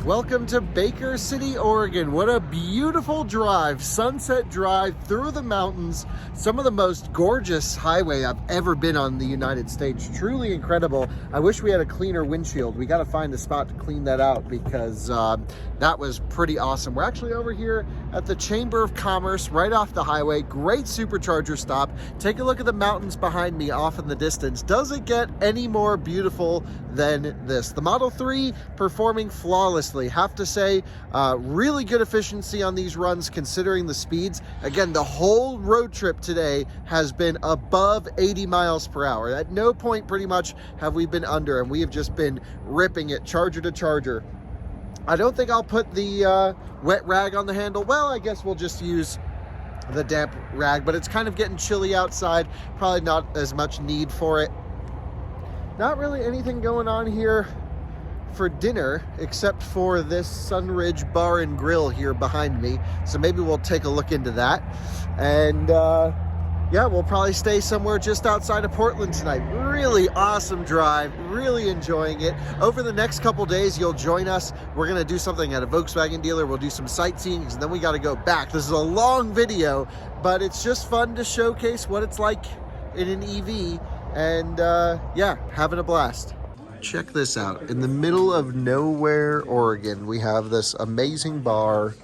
Welcome to Baker City, Oregon. What a beautiful drive, Sunset Drive through the mountains. Some of the most gorgeous highway I've ever been on in the United States. Truly incredible. I wish we had a cleaner windshield. We got to find a spot to clean that out because that was pretty awesome. We're actually over here at the Chamber of Commerce, right off the highway. Great supercharger stop. Take a look at the mountains behind me off in the distance. Does it get any more beautiful than this? The Model 3 performing flawlessly. Have to say, really good efficiency on these runs considering the speeds. Again, the whole road trip today has been above 80 miles per hour. At no point pretty much have we been under, and we have just been ripping it charger to charger. I don't think I'll put the wet rag on the handle. Well, I guess we'll just use the damp rag, but it's kind of getting chilly outside. Probably not as much need for it. Not really anything going on here for dinner except for this Sunridge Bar and Grill here behind me. So maybe we'll take a look into that. And yeah, we'll probably stay somewhere just outside of Portland tonight. Really awesome drive, really enjoying it. Over the next couple days, you'll join us. We're gonna do something at a Volkswagen dealer. We'll do some sightseeing, and then we gotta go back. This is a long video, but it's just fun to showcase what it's like in an EV, and yeah, having a blast. Check this out. In the middle of nowhere, Oregon, we have this amazing bar.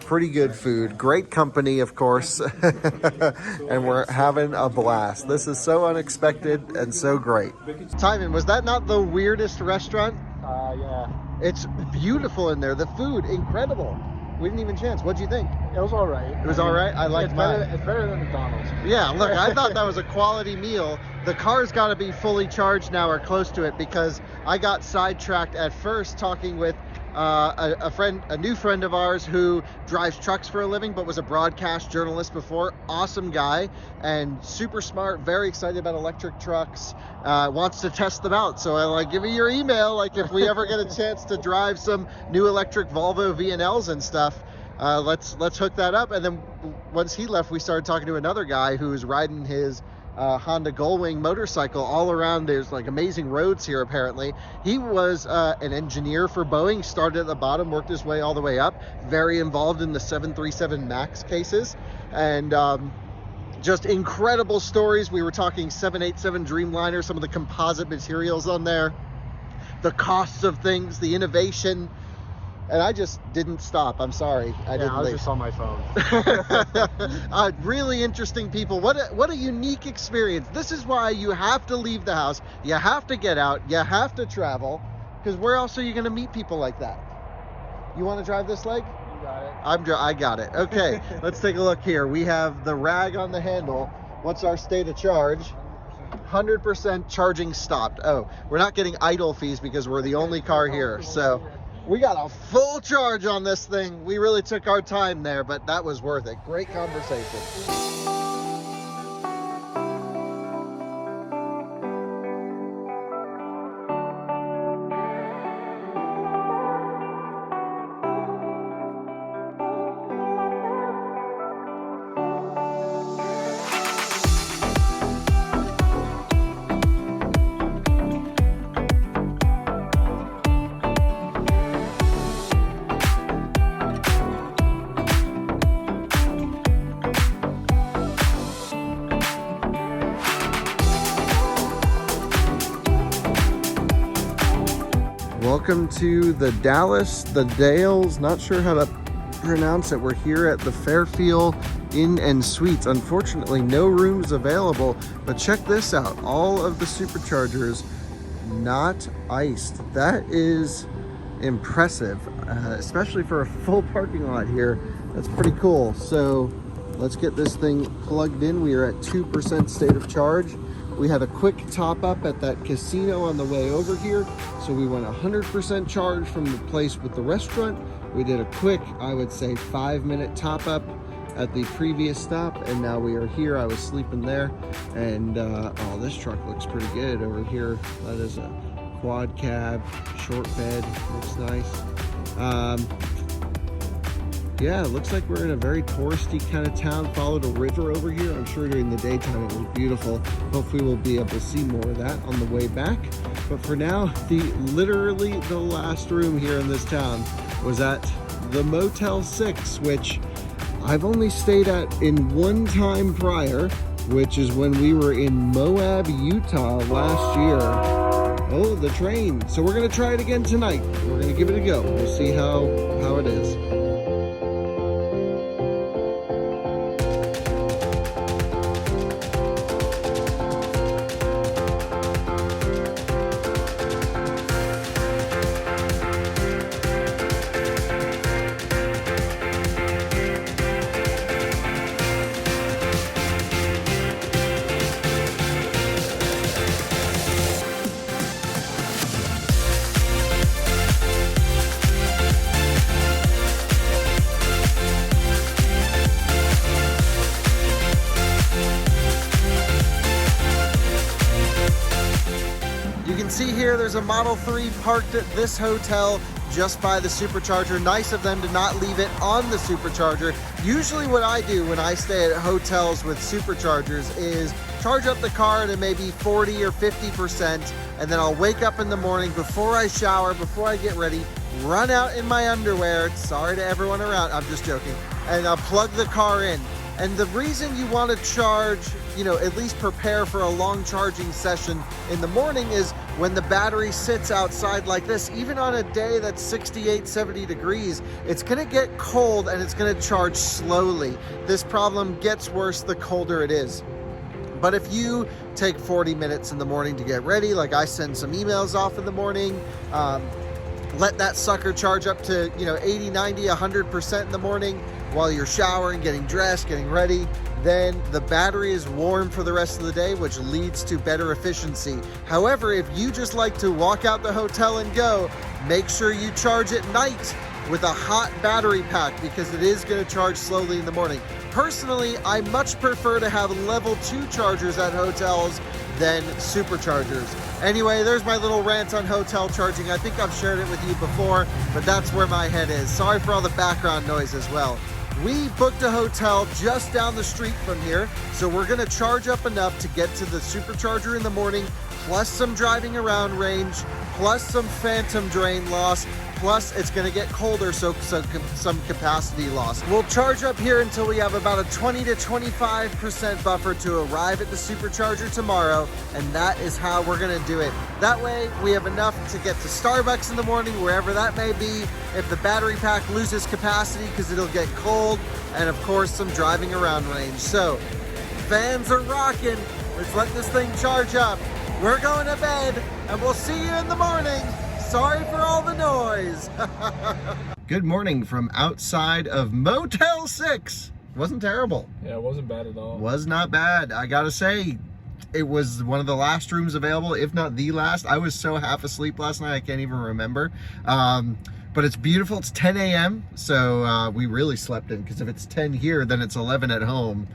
Pretty good food, great company, of course, and we're having a blast. This is so unexpected and so great. Tijmen, was that not the weirdest restaurant? Yeah. It's beautiful in there. The food, incredible. We didn't even chance. What'd you think? It was all right. It was all right? I liked mine. It's better than McDonald's. Yeah, look, I thought that was a quality meal. The car's got to be fully charged now or close to it, because I got sidetracked at first talking with a new friend of ours who drives trucks for a living but was a broadcast journalist before. Awesome guy and super smart, very excited about electric trucks, wants to test them out. So I'm like, give me your email, like if we ever get a chance to drive some new electric Volvo VNLs and stuff, let's hook that up. And then once he left, we started talking to another guy who was riding his Honda Gullwing motorcycle all around. There's like amazing roads here apparently. He was an engineer for Boeing, started at the bottom, worked his way all the way up, very involved in the 737 MAX cases, and just incredible stories. We were talking 787 Dreamliner, some of the composite materials on there, the costs of things, the innovation. And I just didn't stop. I'm sorry. I was just on my phone. Really interesting people. What a unique experience. This is why you have to leave the house. You have to get out. You have to travel. Because where else are you going to meet people like that? You want to drive this leg? You got it. I got it. Okay, let's take a look here. We have the rag on the handle. What's our state of charge? 100% charging stopped. Oh, we're not getting idle fees because we're the only car here. So we got a full charge on this thing. We really took our time there, but that was worth it. Great conversation. Welcome to the Dales, not sure how to pronounce it. We're here at the Fairfield Inn and Suites. Unfortunately, no rooms available, but check this out. All of the superchargers not iced. That is impressive, especially for a full parking lot here. That's pretty cool. So let's get this thing plugged in. We are at 2% state of charge. We had a quick top up at that casino on the way over here. So we went 100% charge from the place with the restaurant. We did a quick, I would say 5-minute top up at the previous stop. And now we are here. I was sleeping there. And oh, this truck looks pretty good over here. That is a quad cab, short bed, looks nice. Yeah, it looks like we're in a very touristy kind of town. Followed a river over here. I'm sure during the daytime it was beautiful. Hopefully we'll be able to see more of that on the way back. But for now, literally the last room here in this town was at the Motel 6, which I've only stayed at in one time prior, which is when we were in Moab, Utah last year. Oh, the train. So we're gonna try it again tonight. We're gonna give it a go. We'll see how it is. can see here, there's a Model 3 parked at this hotel just by the supercharger. Nice of them to not leave it on the supercharger. Usually what I do when I stay at hotels with superchargers is charge up the car to maybe 40 or 50%, and then I'll wake up in the morning before I shower, before I get ready, run out in my underwear, sorry to everyone around, I'm just joking, and I'll plug the car in. And the reason you want to charge, at least prepare for a long charging session in the morning is when the battery sits outside like this, even on a day that's 68, 70 degrees, it's going to get cold and it's going to charge slowly. This problem gets worse the colder it is. But if you take 40 minutes in the morning to get ready, like I send some emails off in the morning, let that sucker charge up to 80, 90, 100% in the morning while you're showering, getting dressed, getting ready, then the battery is warm for the rest of the day, which leads to better efficiency. However, if you just like to walk out the hotel and go, make sure you charge at night with a hot battery pack, because it is going to charge slowly in the morning. Personally, I much prefer to have level 2 chargers at hotels than superchargers. Anyway, there's my little rant on hotel charging. I think I've shared it with you before, but that's where my head is. Sorry for all the background noise as well. We booked a hotel just down the street from here, so we're gonna charge up enough to get to the supercharger in the morning, plus some driving around range, plus some phantom drain loss, plus it's going to get colder, so some capacity loss. We'll charge up here until we have about a 20 to 25% buffer to arrive at the supercharger tomorrow, and that is how we're going to do it. That way we have enough to get to Starbucks in the morning, wherever that may be, if the battery pack loses capacity because it'll get cold, and of course some driving around range. So fans are rocking. Let's let this thing charge up. We're going to bed, and we'll see you in the morning. Sorry for all the noise. Good morning from outside of Motel 6. Wasn't terrible. Yeah, it wasn't bad at all. Was not bad. I gotta say, it was one of the last rooms available, if not the last. I was so half asleep last night, I can't even remember. But it's beautiful. It's 10 a.m. So we really slept in, because if it's 10 here, then it's 11 at home.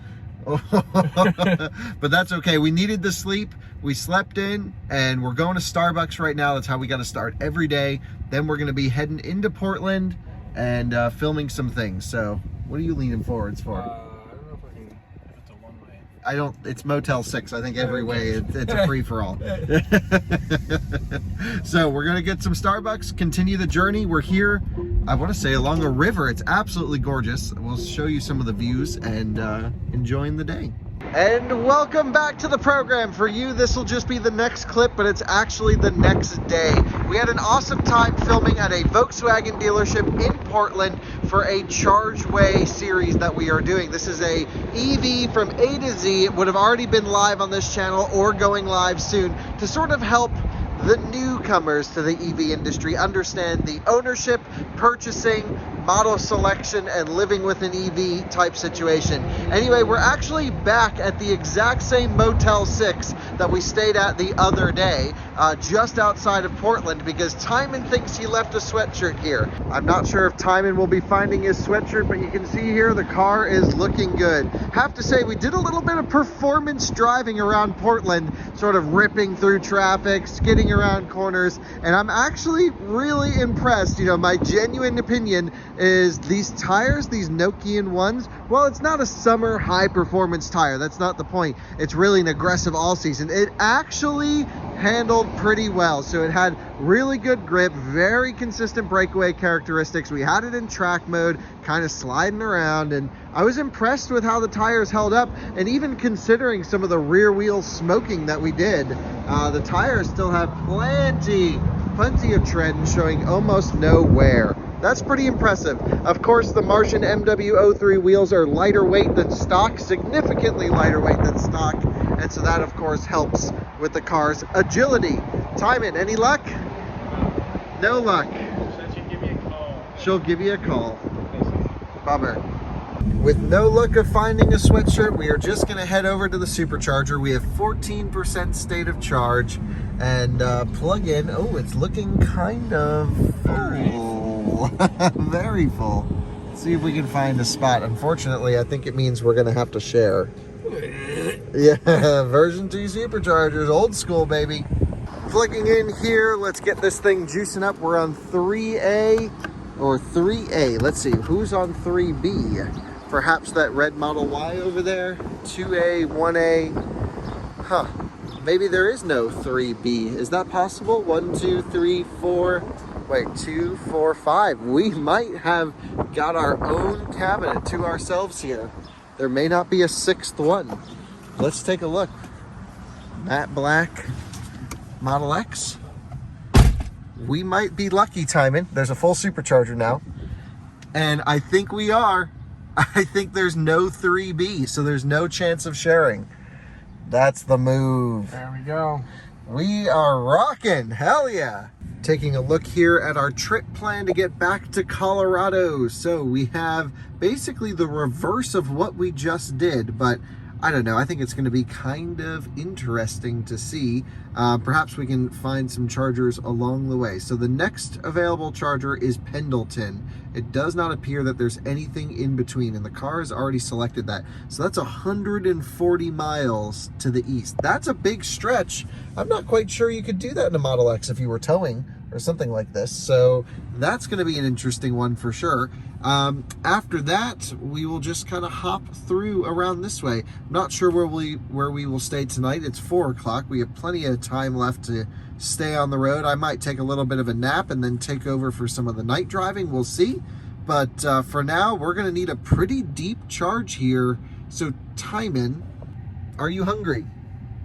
But that's okay. We needed the sleep. We slept in, and we're going to Starbucks right now. That's how we got to start every day. Then we're going to be heading into Portland and filming some things. So what are you leaning forwards for? I don't know if it's a one-way. I don't, it's Motel 6. I think every way it's a free-for-all. So we're going to get some Starbucks, continue the journey. We're here, I want to say, along a river. It's absolutely gorgeous. We'll show you some of the views and enjoying the day. And welcome back to the program. For you, this will just be the next clip, but it's actually the next day. We had an awesome time filming at a Volkswagen dealership in Portland for a Chargeway series that we are doing. This is a EV from A to Z. It would have already been live on this channel or going live soon to sort of help the newcomers to the EV industry understand the ownership, purchasing, model selection, and living with an EV type situation. Anyway, we're actually back at the exact same Motel 6 that we stayed at the other day, just outside of Portland, because Tijmen thinks he left a sweatshirt here. I'm not sure if Tijmen will be finding his sweatshirt, but you can see here the car is looking good. Have to say, we did a little bit of performance driving around Portland, sort of ripping through traffic, skidding around corners, and I'm actually really impressed. My genuine opinion is these tires, these Nokian ones, well, it's not a summer high performance tire. That's not the point. It's really an aggressive all season. It actually handled pretty well. So it had really good grip, very consistent breakaway characteristics. We had it in track mode, kind of sliding around, and I was impressed with how the tires held up. And even considering some of the rear wheel smoking that we did, the tires still have plenty of tread and showing almost no wear. That's pretty impressive. Of course, the Martian MW03 wheels are lighter weight than stock, significantly lighter weight than stock, and so that of course helps with the car's agility. Tijmen, any luck? No luck. She'll give me a call. She'll give you a call. Bummer. With no luck of finding a sweatshirt, we are just going to head over to the supercharger. We have 14% state of charge and plug in. Oh, it's looking kind of full. Very full. Let's see if we can find a spot. Unfortunately, I think it means we're going to have to share. Yeah, version 2 superchargers, old school, baby. plugging in here. Let's get this thing juicing up. We're on 3A or 3A. Let's see, who's on 3B? Perhaps that red Model Y over there? 2A, 1A. Huh. Maybe there is no 3B. Is that possible? 1, 2, 3, 4. Wait, 2, 4, 5. We might have got our own cabinet to ourselves here. There may not be a 6th one. Let's take a look. Matte black Model X. We might be lucky, Tijmen. There's a full supercharger now. And I think we are. I think there's no 3B, so there's no chance of sharing. That's the move. There we go. We are rocking. Hell yeah. Taking a look here at our trip plan to get back to Colorado. So we have basically the reverse of what we just did, but I don't know. I think it's going to be kind of interesting to see. Perhaps we can find some chargers along the way. So the next available charger is Pendleton. It does not appear that there's anything in between, and the car has already selected that. So that's 140 miles to the east. That's a big stretch. I'm not quite sure you could do that in a Model X if you were towing or something like this. So that's going to be an interesting one for sure. After that, we will just kind of hop through around this way. I'm not sure where we will stay tonight. It's 4 o'clock. We have plenty of time left to stay on the road. I might take a little bit of a nap and then take over for some of the night driving. We'll see. But for now, we're going to need a pretty deep charge here. So, Tijmen, are you hungry?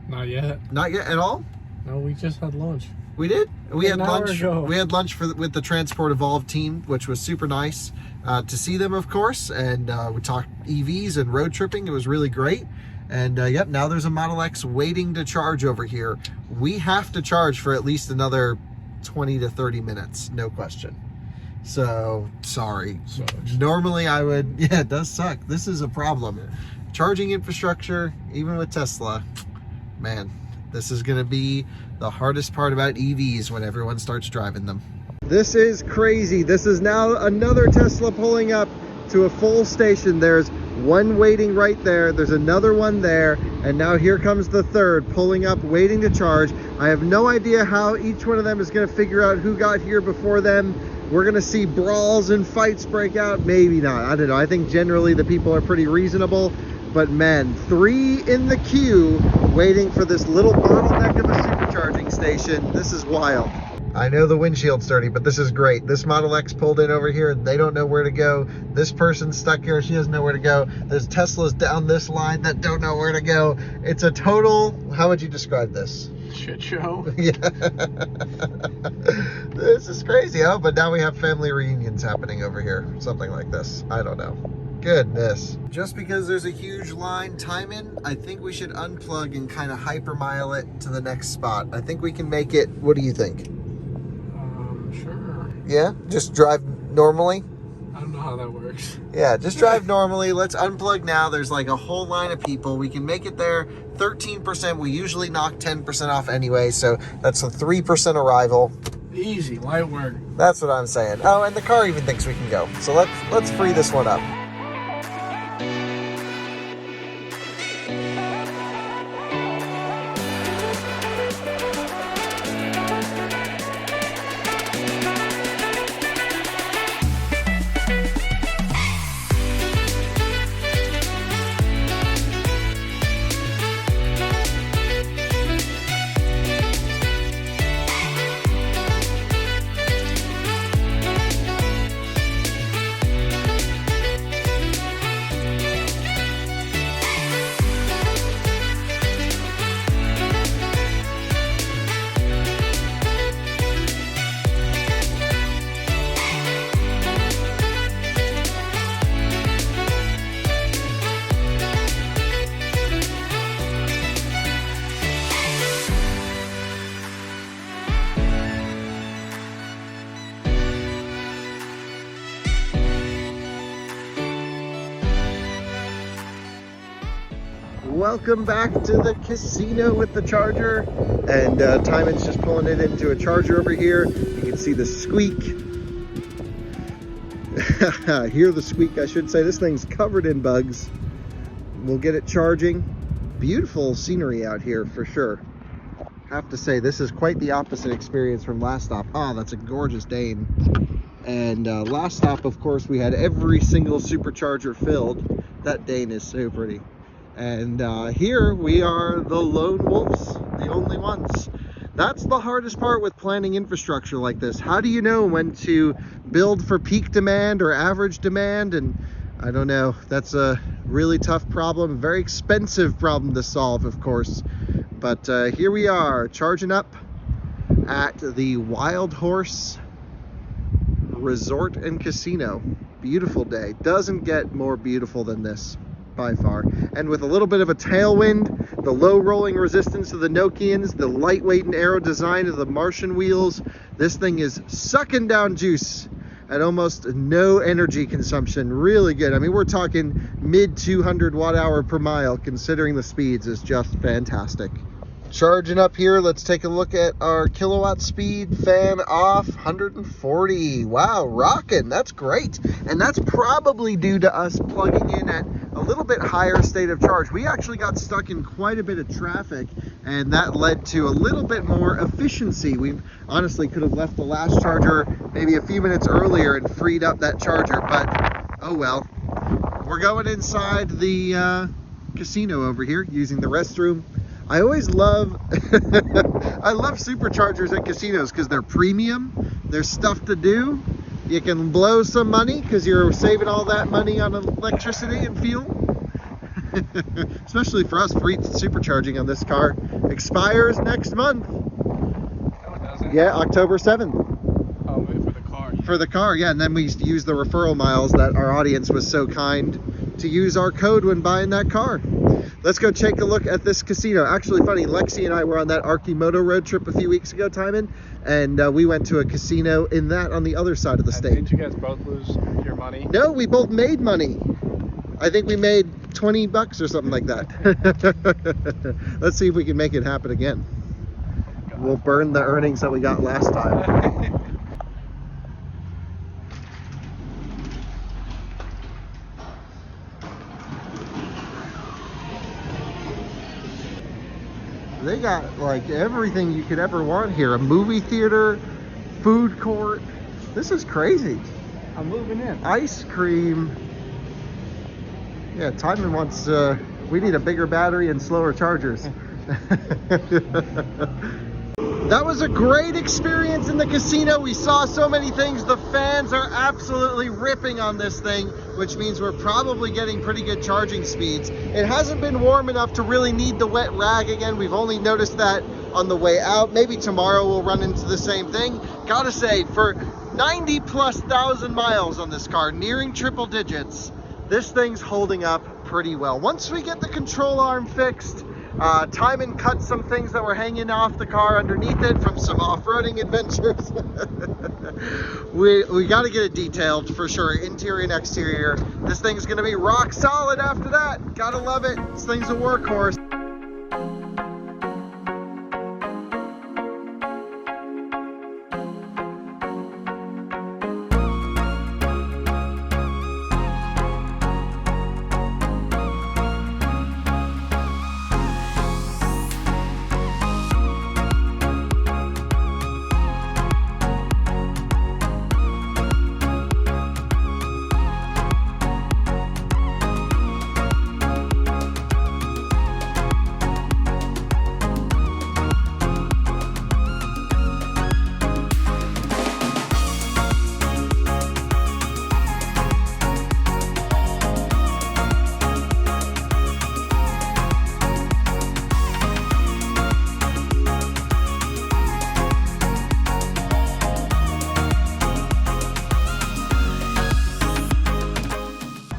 Not yet. Not yet at all? No, we just had lunch. We did. We had An hour lunch. ago. We had lunch with the Transport Evolved team, which was super nice to see them, of course. And we talked EVs and road tripping. It was really great. And yep, now there's a Model X waiting to charge over here. We have to charge for at least another 20 to 30 minutes, no question. So sorry. Sucks. Normally I would. Yeah, it does suck. This is a problem. Charging infrastructure, even with Tesla, man. This is going to be the hardest part about EVs when everyone starts driving them. This is crazy. This is now another Tesla pulling up to a full station. There's one waiting right there. There's another one there. And now here comes the third pulling up, waiting to charge. I have no idea how each one of them is going to figure out who got here before them. We're going to see brawls and fights break out. Maybe not. I don't know. I think generally the people are pretty reasonable. But man, 3 in the queue waiting for this little bottleneck of a supercharging station. This is wild. I know the windshield's dirty, but this is great. This Model X pulled in over here. They don't know where to go. This person's stuck here. She doesn't know where to go. There's Teslas down this line that don't know where to go. It's a total, how would you describe this? Shit show. Yeah. This is crazy, huh? But now we have family reunions happening over here. Something like this. I don't know. Goodness. Just because there's a huge line, Tijmen, I think we should unplug and kind of hypermile it to the next spot. I think we can make it. What do you think? Sure. Yeah? Just drive normally? I don't know how that works. Yeah, just drive normally. Let's unplug now. There's like a whole line of people. We can make it there. 13%. We usually knock 10% off anyway, so that's a 3% arrival. Easy, light work. That's what I'm saying. Oh, and the car even thinks we can go. So let's free this one up. Welcome back to the casino with the charger, and Tijmen's just pulling it into a charger over here. You can see the squeak. Hear the squeak, I should say. This thing's covered in bugs. We'll get it charging. Beautiful scenery out here for sure. Have to say, this is quite the opposite experience from last stop. Oh, that's a gorgeous Dane. And last stop, of course, we had every single supercharger filled. That Dane is so pretty. And here we are the lone wolves, the only ones. That's the hardest part with planning infrastructure like this. How do you know when to build for peak demand or average demand? And I don't know, that's a really tough problem, a very expensive problem to solve, of course. But here we are, charging up at the Wild Horse Resort and Casino. Beautiful day. Doesn't get more beautiful than this by far. And with a little bit of a tailwind, the low rolling resistance of the Nokians, the lightweight and aero design of the Martian wheels, this thing is sucking down juice at almost no energy consumption. Really good. I mean, we're talking mid 200 watt-hour per mile, considering the speeds is just fantastic. Charging up here, let's take a look at our kilowatt speed. Fan off, 140. Wow, rocking. That's great. And that's probably due to us plugging in at a little bit higher state of charge. We actually got stuck in quite a bit of traffic, and that led to a little bit more efficiency. We honestly could have left the last charger maybe a few minutes earlier and freed up that charger, but oh well. We're going inside the casino over here, using the restroom. I always love I love superchargers at casinos because they're premium. There's stuff to do. You can blow some money because you're saving all that money on electricity and fuel. Especially for us, free supercharging on this car expires next month. No, it doesn't. Yeah, October 7th. Oh, wait, for the car. For the car, yeah. And then we use the referral miles that our audience was so kind to use our code when buying that car. Let's go take a look at this casino. Actually, funny, Lexi and I were on that Arkimoto road trip a few weeks ago, Tijmen, and we went to a casino in that on the other side of the state. Didn't you guys both lose your money? No, we both made money. I think we made 20 bucks or something like that. Let's see if we can make it happen again. Oh, we'll burn the earnings that we got last time. They got like everything you could ever want here. A movie theater, food court. This is crazy. I'm moving in. Ice cream. Yeah, Tijmen wants, we need a bigger battery and slower chargers. That was a great experience in the casino. We saw so many things. The fans are absolutely ripping on this thing, which means we're probably getting pretty good charging speeds. It hasn't been warm enough to really need the wet rag again. We've only noticed that on the way out. Maybe tomorrow we'll run into the same thing. Gotta say, for 90,000+ miles on this car, nearing triple digits, this thing's holding up pretty well. Once we get the control arm fixed, Tijmen cut some things that were hanging off the car underneath it from some off-roading adventures. we got to get it detailed for sure, interior and exterior. This thing's going to be rock solid after that. Gotta love it. This thing's a workhorse.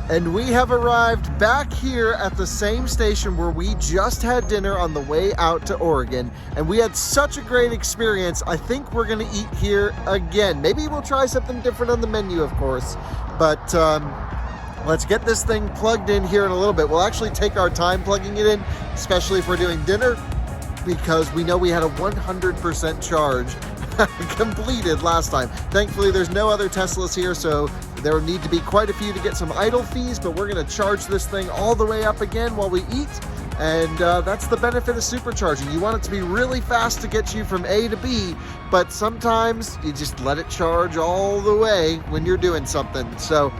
And we have arrived back here at the same station where we just had dinner on the way out to Oregon. And we had such a great experience. I think we're gonna eat here again. Maybe we'll try something different on the menu, of course. But let's get this thing plugged in here in a little bit. We'll actually take our time plugging it in, especially if we're doing dinner, because we know we had a 100% charge completed last time. Thankfully, there's no other Teslas here, so there will need to be quite a few to get some idle fees, but we're gonna charge this thing all the way up again while we eat, And that's the benefit of supercharging. You want it to be really fast to get you from A to B, but sometimes you just let it charge all the way when you're doing something. So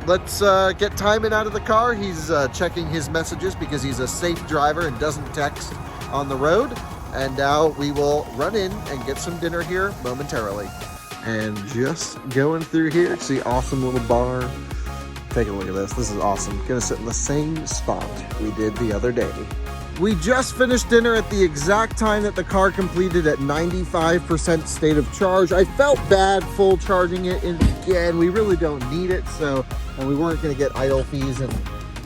let's get Tijmen out of the car. He's checking his messages because he's a safe driver and doesn't text on the road. And now we will run in and get some dinner here momentarily. And just going through here, see, awesome little bar. Take a look at this. This is awesome. Gonna sit in the same spot we did the other day. We just finished dinner at the exact time that the car completed at 95% state of charge. I felt bad full charging it, and again, we really don't need it, and we weren't gonna get idle fees, and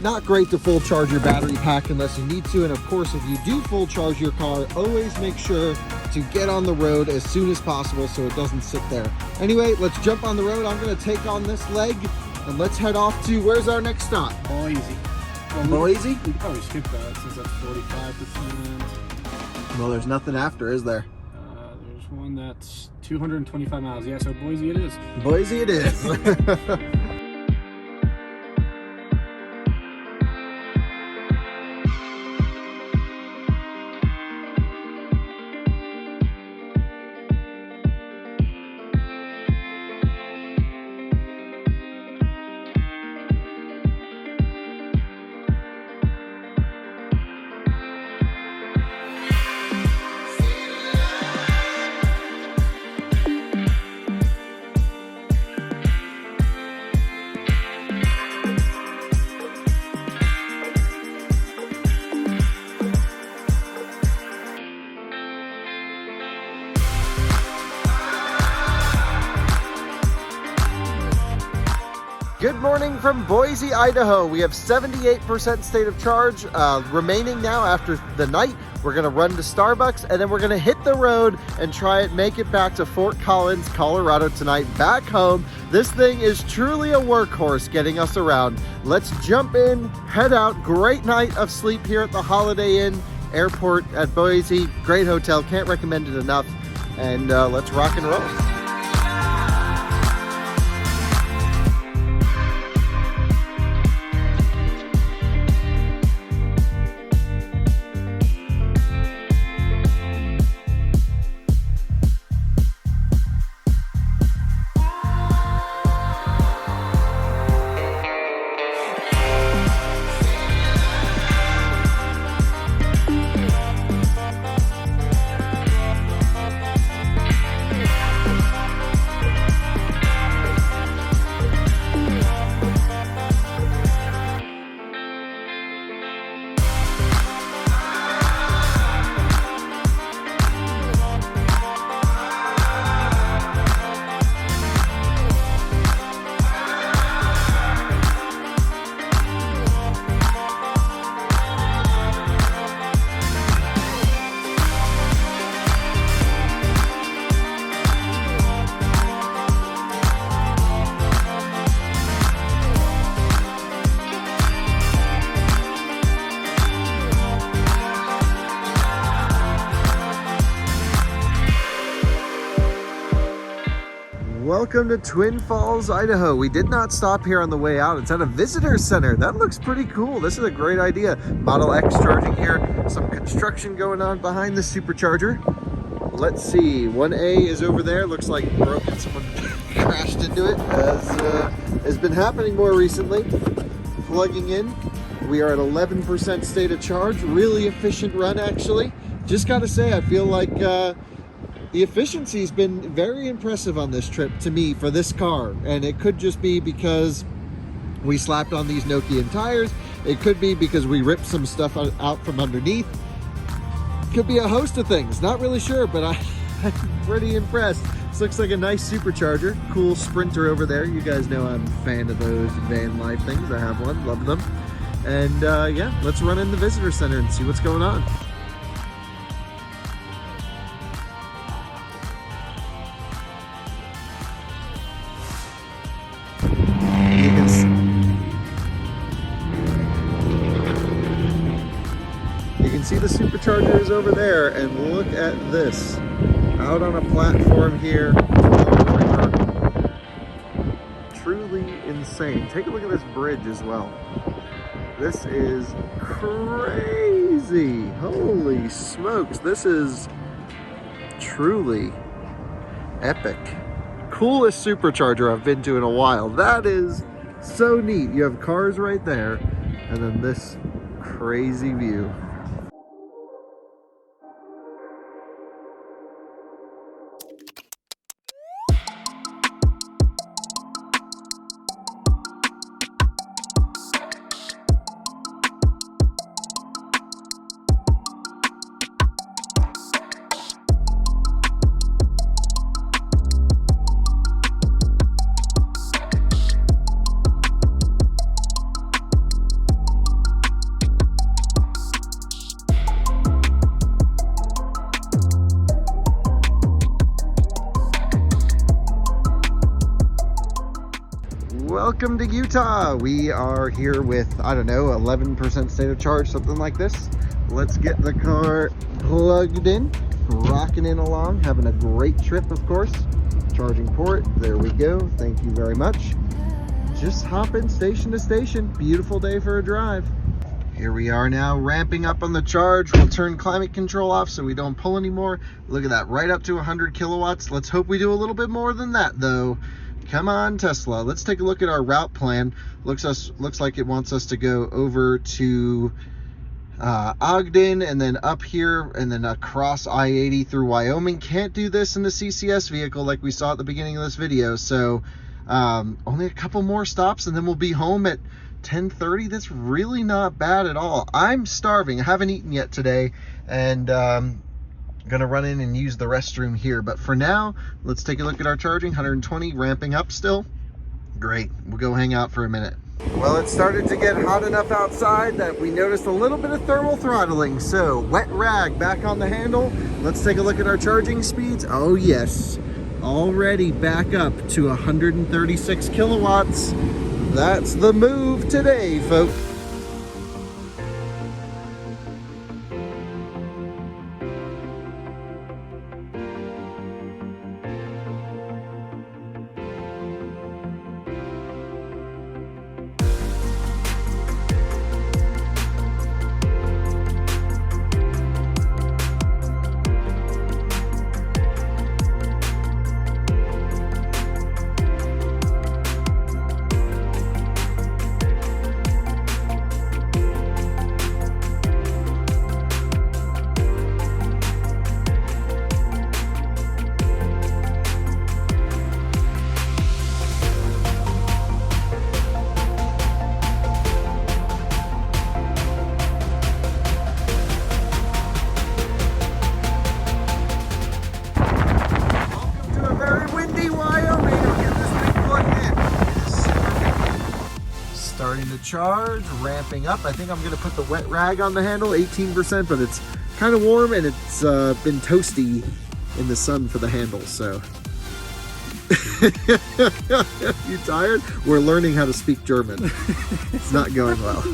not great to full charge your battery pack unless you need to. And of course, if you do full charge your car, always make sure to get on the road as soon as possible so it doesn't sit there. Anyway, let's jump on the road. I'm gonna take on this leg and let's head off to, where's our next stop? Boise. Well, Boise? We could probably skip that since that's 45%. Well, there's nothing after, is there? There's one that's 225 miles. Yeah, so Boise it is. Boise it is. Good morning from Boise, Idaho. We have 78% state of charge remaining now after the night. We're gonna run to Starbucks and then we're gonna hit the road and try it, make it back to Fort Collins, Colorado tonight, back home. This thing is truly a workhorse getting us around. Let's jump in, head out. Great night of sleep here at the Holiday Inn Airport at Boise. Great hotel, can't recommend it enough. And let's rock and roll. Welcome to Twin Falls, Idaho. We did not stop here on the way out. It's at a visitor center. That looks pretty cool. This is a great idea. Model X charging here. Some construction going on behind the supercharger. Let's see. 1A is over there. Looks like broken. Someone crashed into it, as has been happening more recently. Plugging in. We are at 11% state of charge. Really efficient run, actually. Just gotta say, I feel like the efficiency's been very impressive on this trip to me for this car. And it could just be because we slapped on these Nokian tires. It could be because we ripped some stuff out from underneath. Could be a host of things. Not really sure, but I'm pretty impressed. This looks like a nice supercharger. Cool Sprinter over there. You guys know I'm a fan of those van life things. I have one, love them. And yeah, let's run in the visitor center and see what's going on. See the supercharger is over there, and look at this, out on a platform here on the river. Truly insane. Take a look at this bridge as well. This is crazy. Holy smokes. This is truly epic. Coolest supercharger I've been to in a while. That is so neat. You have cars right there, and then this crazy view. Welcome to Utah. We are here with, I don't know, 11% state of charge, something like this. Let's get the car plugged in, rocking in along, having a great trip, of course. Charging port, there we go. Thank you very much. Just hopping station to station. Beautiful day for a drive. Here we are now ramping up on the charge. We'll turn climate control off so we don't pull anymore. Look at that, right up to 100 kilowatts. Let's hope we do a little bit more than that though. Come on, Tesla. Let's take a look at our route plan. Looks like it wants us to go over to Ogden and then up here and then across I-80 through Wyoming. Can't do this in the CCS vehicle like we saw at the beginning of this video. So only a couple more stops and then we'll be home at 10:30. That's really not bad at all. I'm starving. I haven't eaten yet today, and gonna run in and use the restroom here, but for now let's take a look at our charging. 120, ramping up still. Great. We'll go hang out for a minute. Well, it started to get hot enough outside that we noticed a little bit of thermal throttling, so wet rag back on the handle. Let's take a look at our charging speeds. Oh yes, already back up to 136 kilowatts. That's the move today, folks. Starting to charge, ramping up. I think I'm going to put the wet rag on the handle, 18%, but it's kind of warm and it's been toasty in the sun for the handle, so. You tired? We're learning how to speak German. It's not going well.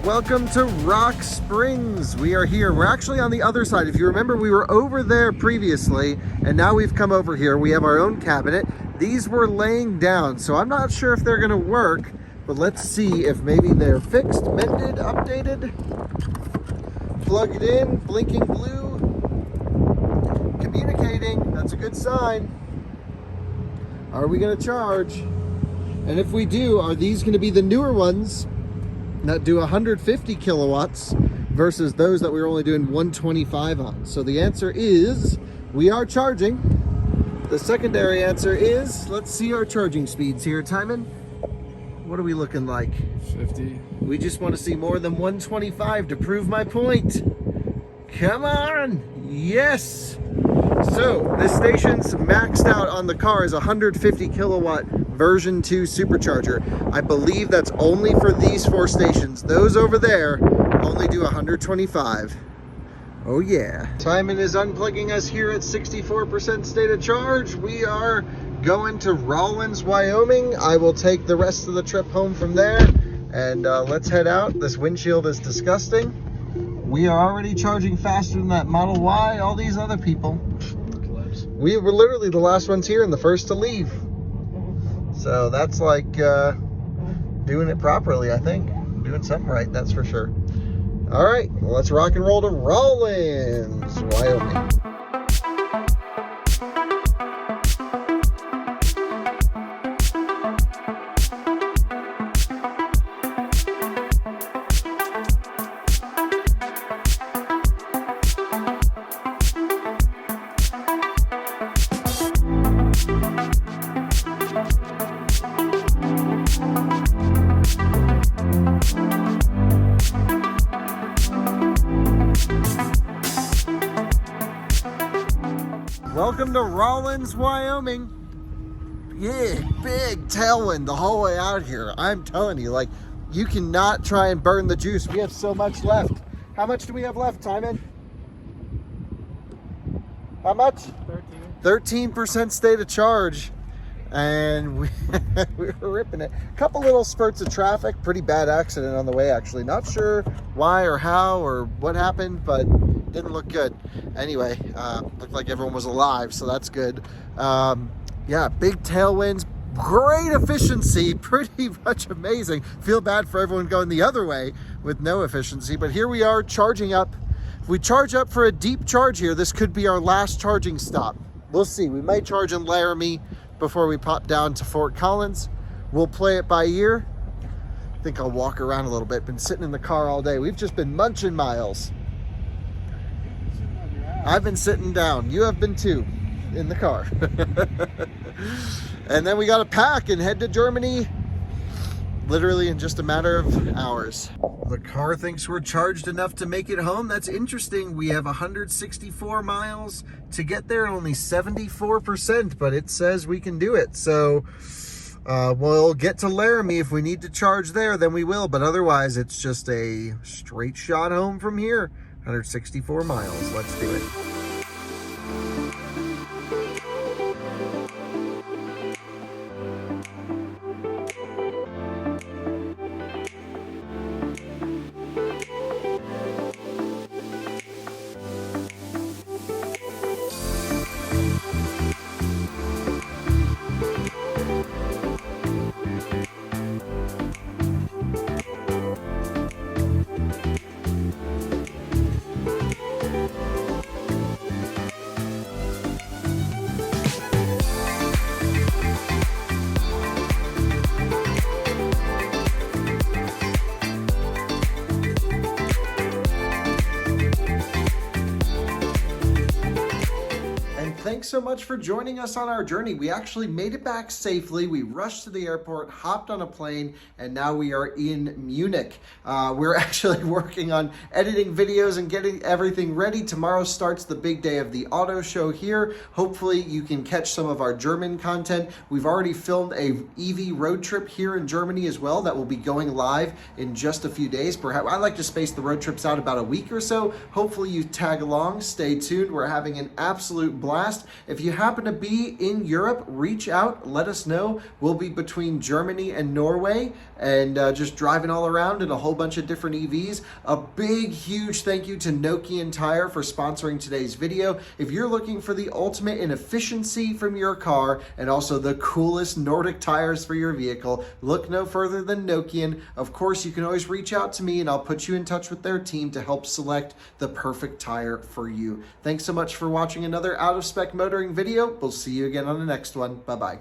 Welcome to Rock Springs. We are here. We're actually on the other side. If you remember, we were over there previously, and now we've come over here. We have our own cabinet. These were laying down, so I'm not sure if they're gonna work, but let's see if maybe they're fixed, mended, updated. Plugged in, blinking blue, communicating. That's a good sign. Are we gonna charge? And if we do, are these gonna be the newer ones that do 150 kilowatts versus those that we were only doing 125 on? So the answer is we are charging. The secondary answer is, let's see our charging speeds here. Tijmen, what are we looking like? 50. We just want to see more than 125 to prove my point. Come on. Yes. So this station's maxed out on the car is 150 kilowatt version 2 supercharger. I believe that's only for these 4 stations. Those over there only do 125. Oh yeah. Tijmen is unplugging us here at 64% state of charge. We are going to Rawlins, Wyoming. I will take the rest of the trip home from there, and let's head out. This windshield is disgusting. We are already charging faster than that Model Y, all these other people. We were literally the last ones here and the first to leave. So that's like doing it properly, I think. Doing something right, that's for sure. All right, well, let's rock and roll to Rawlins, Wyoming. Welcome to Rawlins, Wyoming. Yeah, big tailwind the whole way out here. I'm telling you, like, you cannot try and burn the juice. We have so much left. How much do we have left, Tijmen? How much? 13% state of charge. And we were ripping it. A couple little spurts of traffic. Pretty bad accident on the way, actually. Not sure why or how or what happened, but didn't look good. Anyway, looked like everyone was alive, so that's good. Yeah, big tailwinds, great efficiency, pretty much amazing. Feel bad for everyone going the other way with no efficiency, but here we are charging up. If we charge up for a deep charge here, this could be our last charging stop. We'll see. We might charge in Laramie before we pop down to Fort Collins. We'll play it by ear. I think I'll walk around a little bit. Been sitting in the car all day. We've just been munching miles. I've been sitting down. You have been too, in the car. And then we got to pack and head to Germany literally in just a matter of hours. The car thinks we're charged enough to make it home. That's interesting. We have 164 miles to get there, only 74%, but it says we can do it. So we'll get to Laramie. If we need to charge there, then we will. But otherwise, it's just a straight shot home from here. 164 miles. Let's do it. Thanks so much for joining us on our journey. We actually made it back safely. We rushed to the airport, hopped on a plane, and now we are in Munich. We're actually working on editing videos and getting everything ready. Tomorrow starts the big day of the auto show here. Hopefully you can catch some of our German content. We've already filmed a EV road trip here in Germany as well that will be going live in just a few days. Perhaps I like to space the road trips out about a week or so. Hopefully you tag along, stay tuned. We're having an absolute blast. If you happen to be in Europe, reach out, let us know. We'll be between Germany and Norway and just driving all around in a whole bunch of different EVs. A big, huge thank you to Nokian Tire for sponsoring today's video. If you're looking for the ultimate in efficiency from your car and also the coolest Nordic tires for your vehicle, look no further than Nokian. Of course, you can always reach out to me and I'll put you in touch with their team to help select the perfect tire for you. Thanks so much for watching another Out of Spec Motoring video. We'll see you again on the next one. Bye-bye.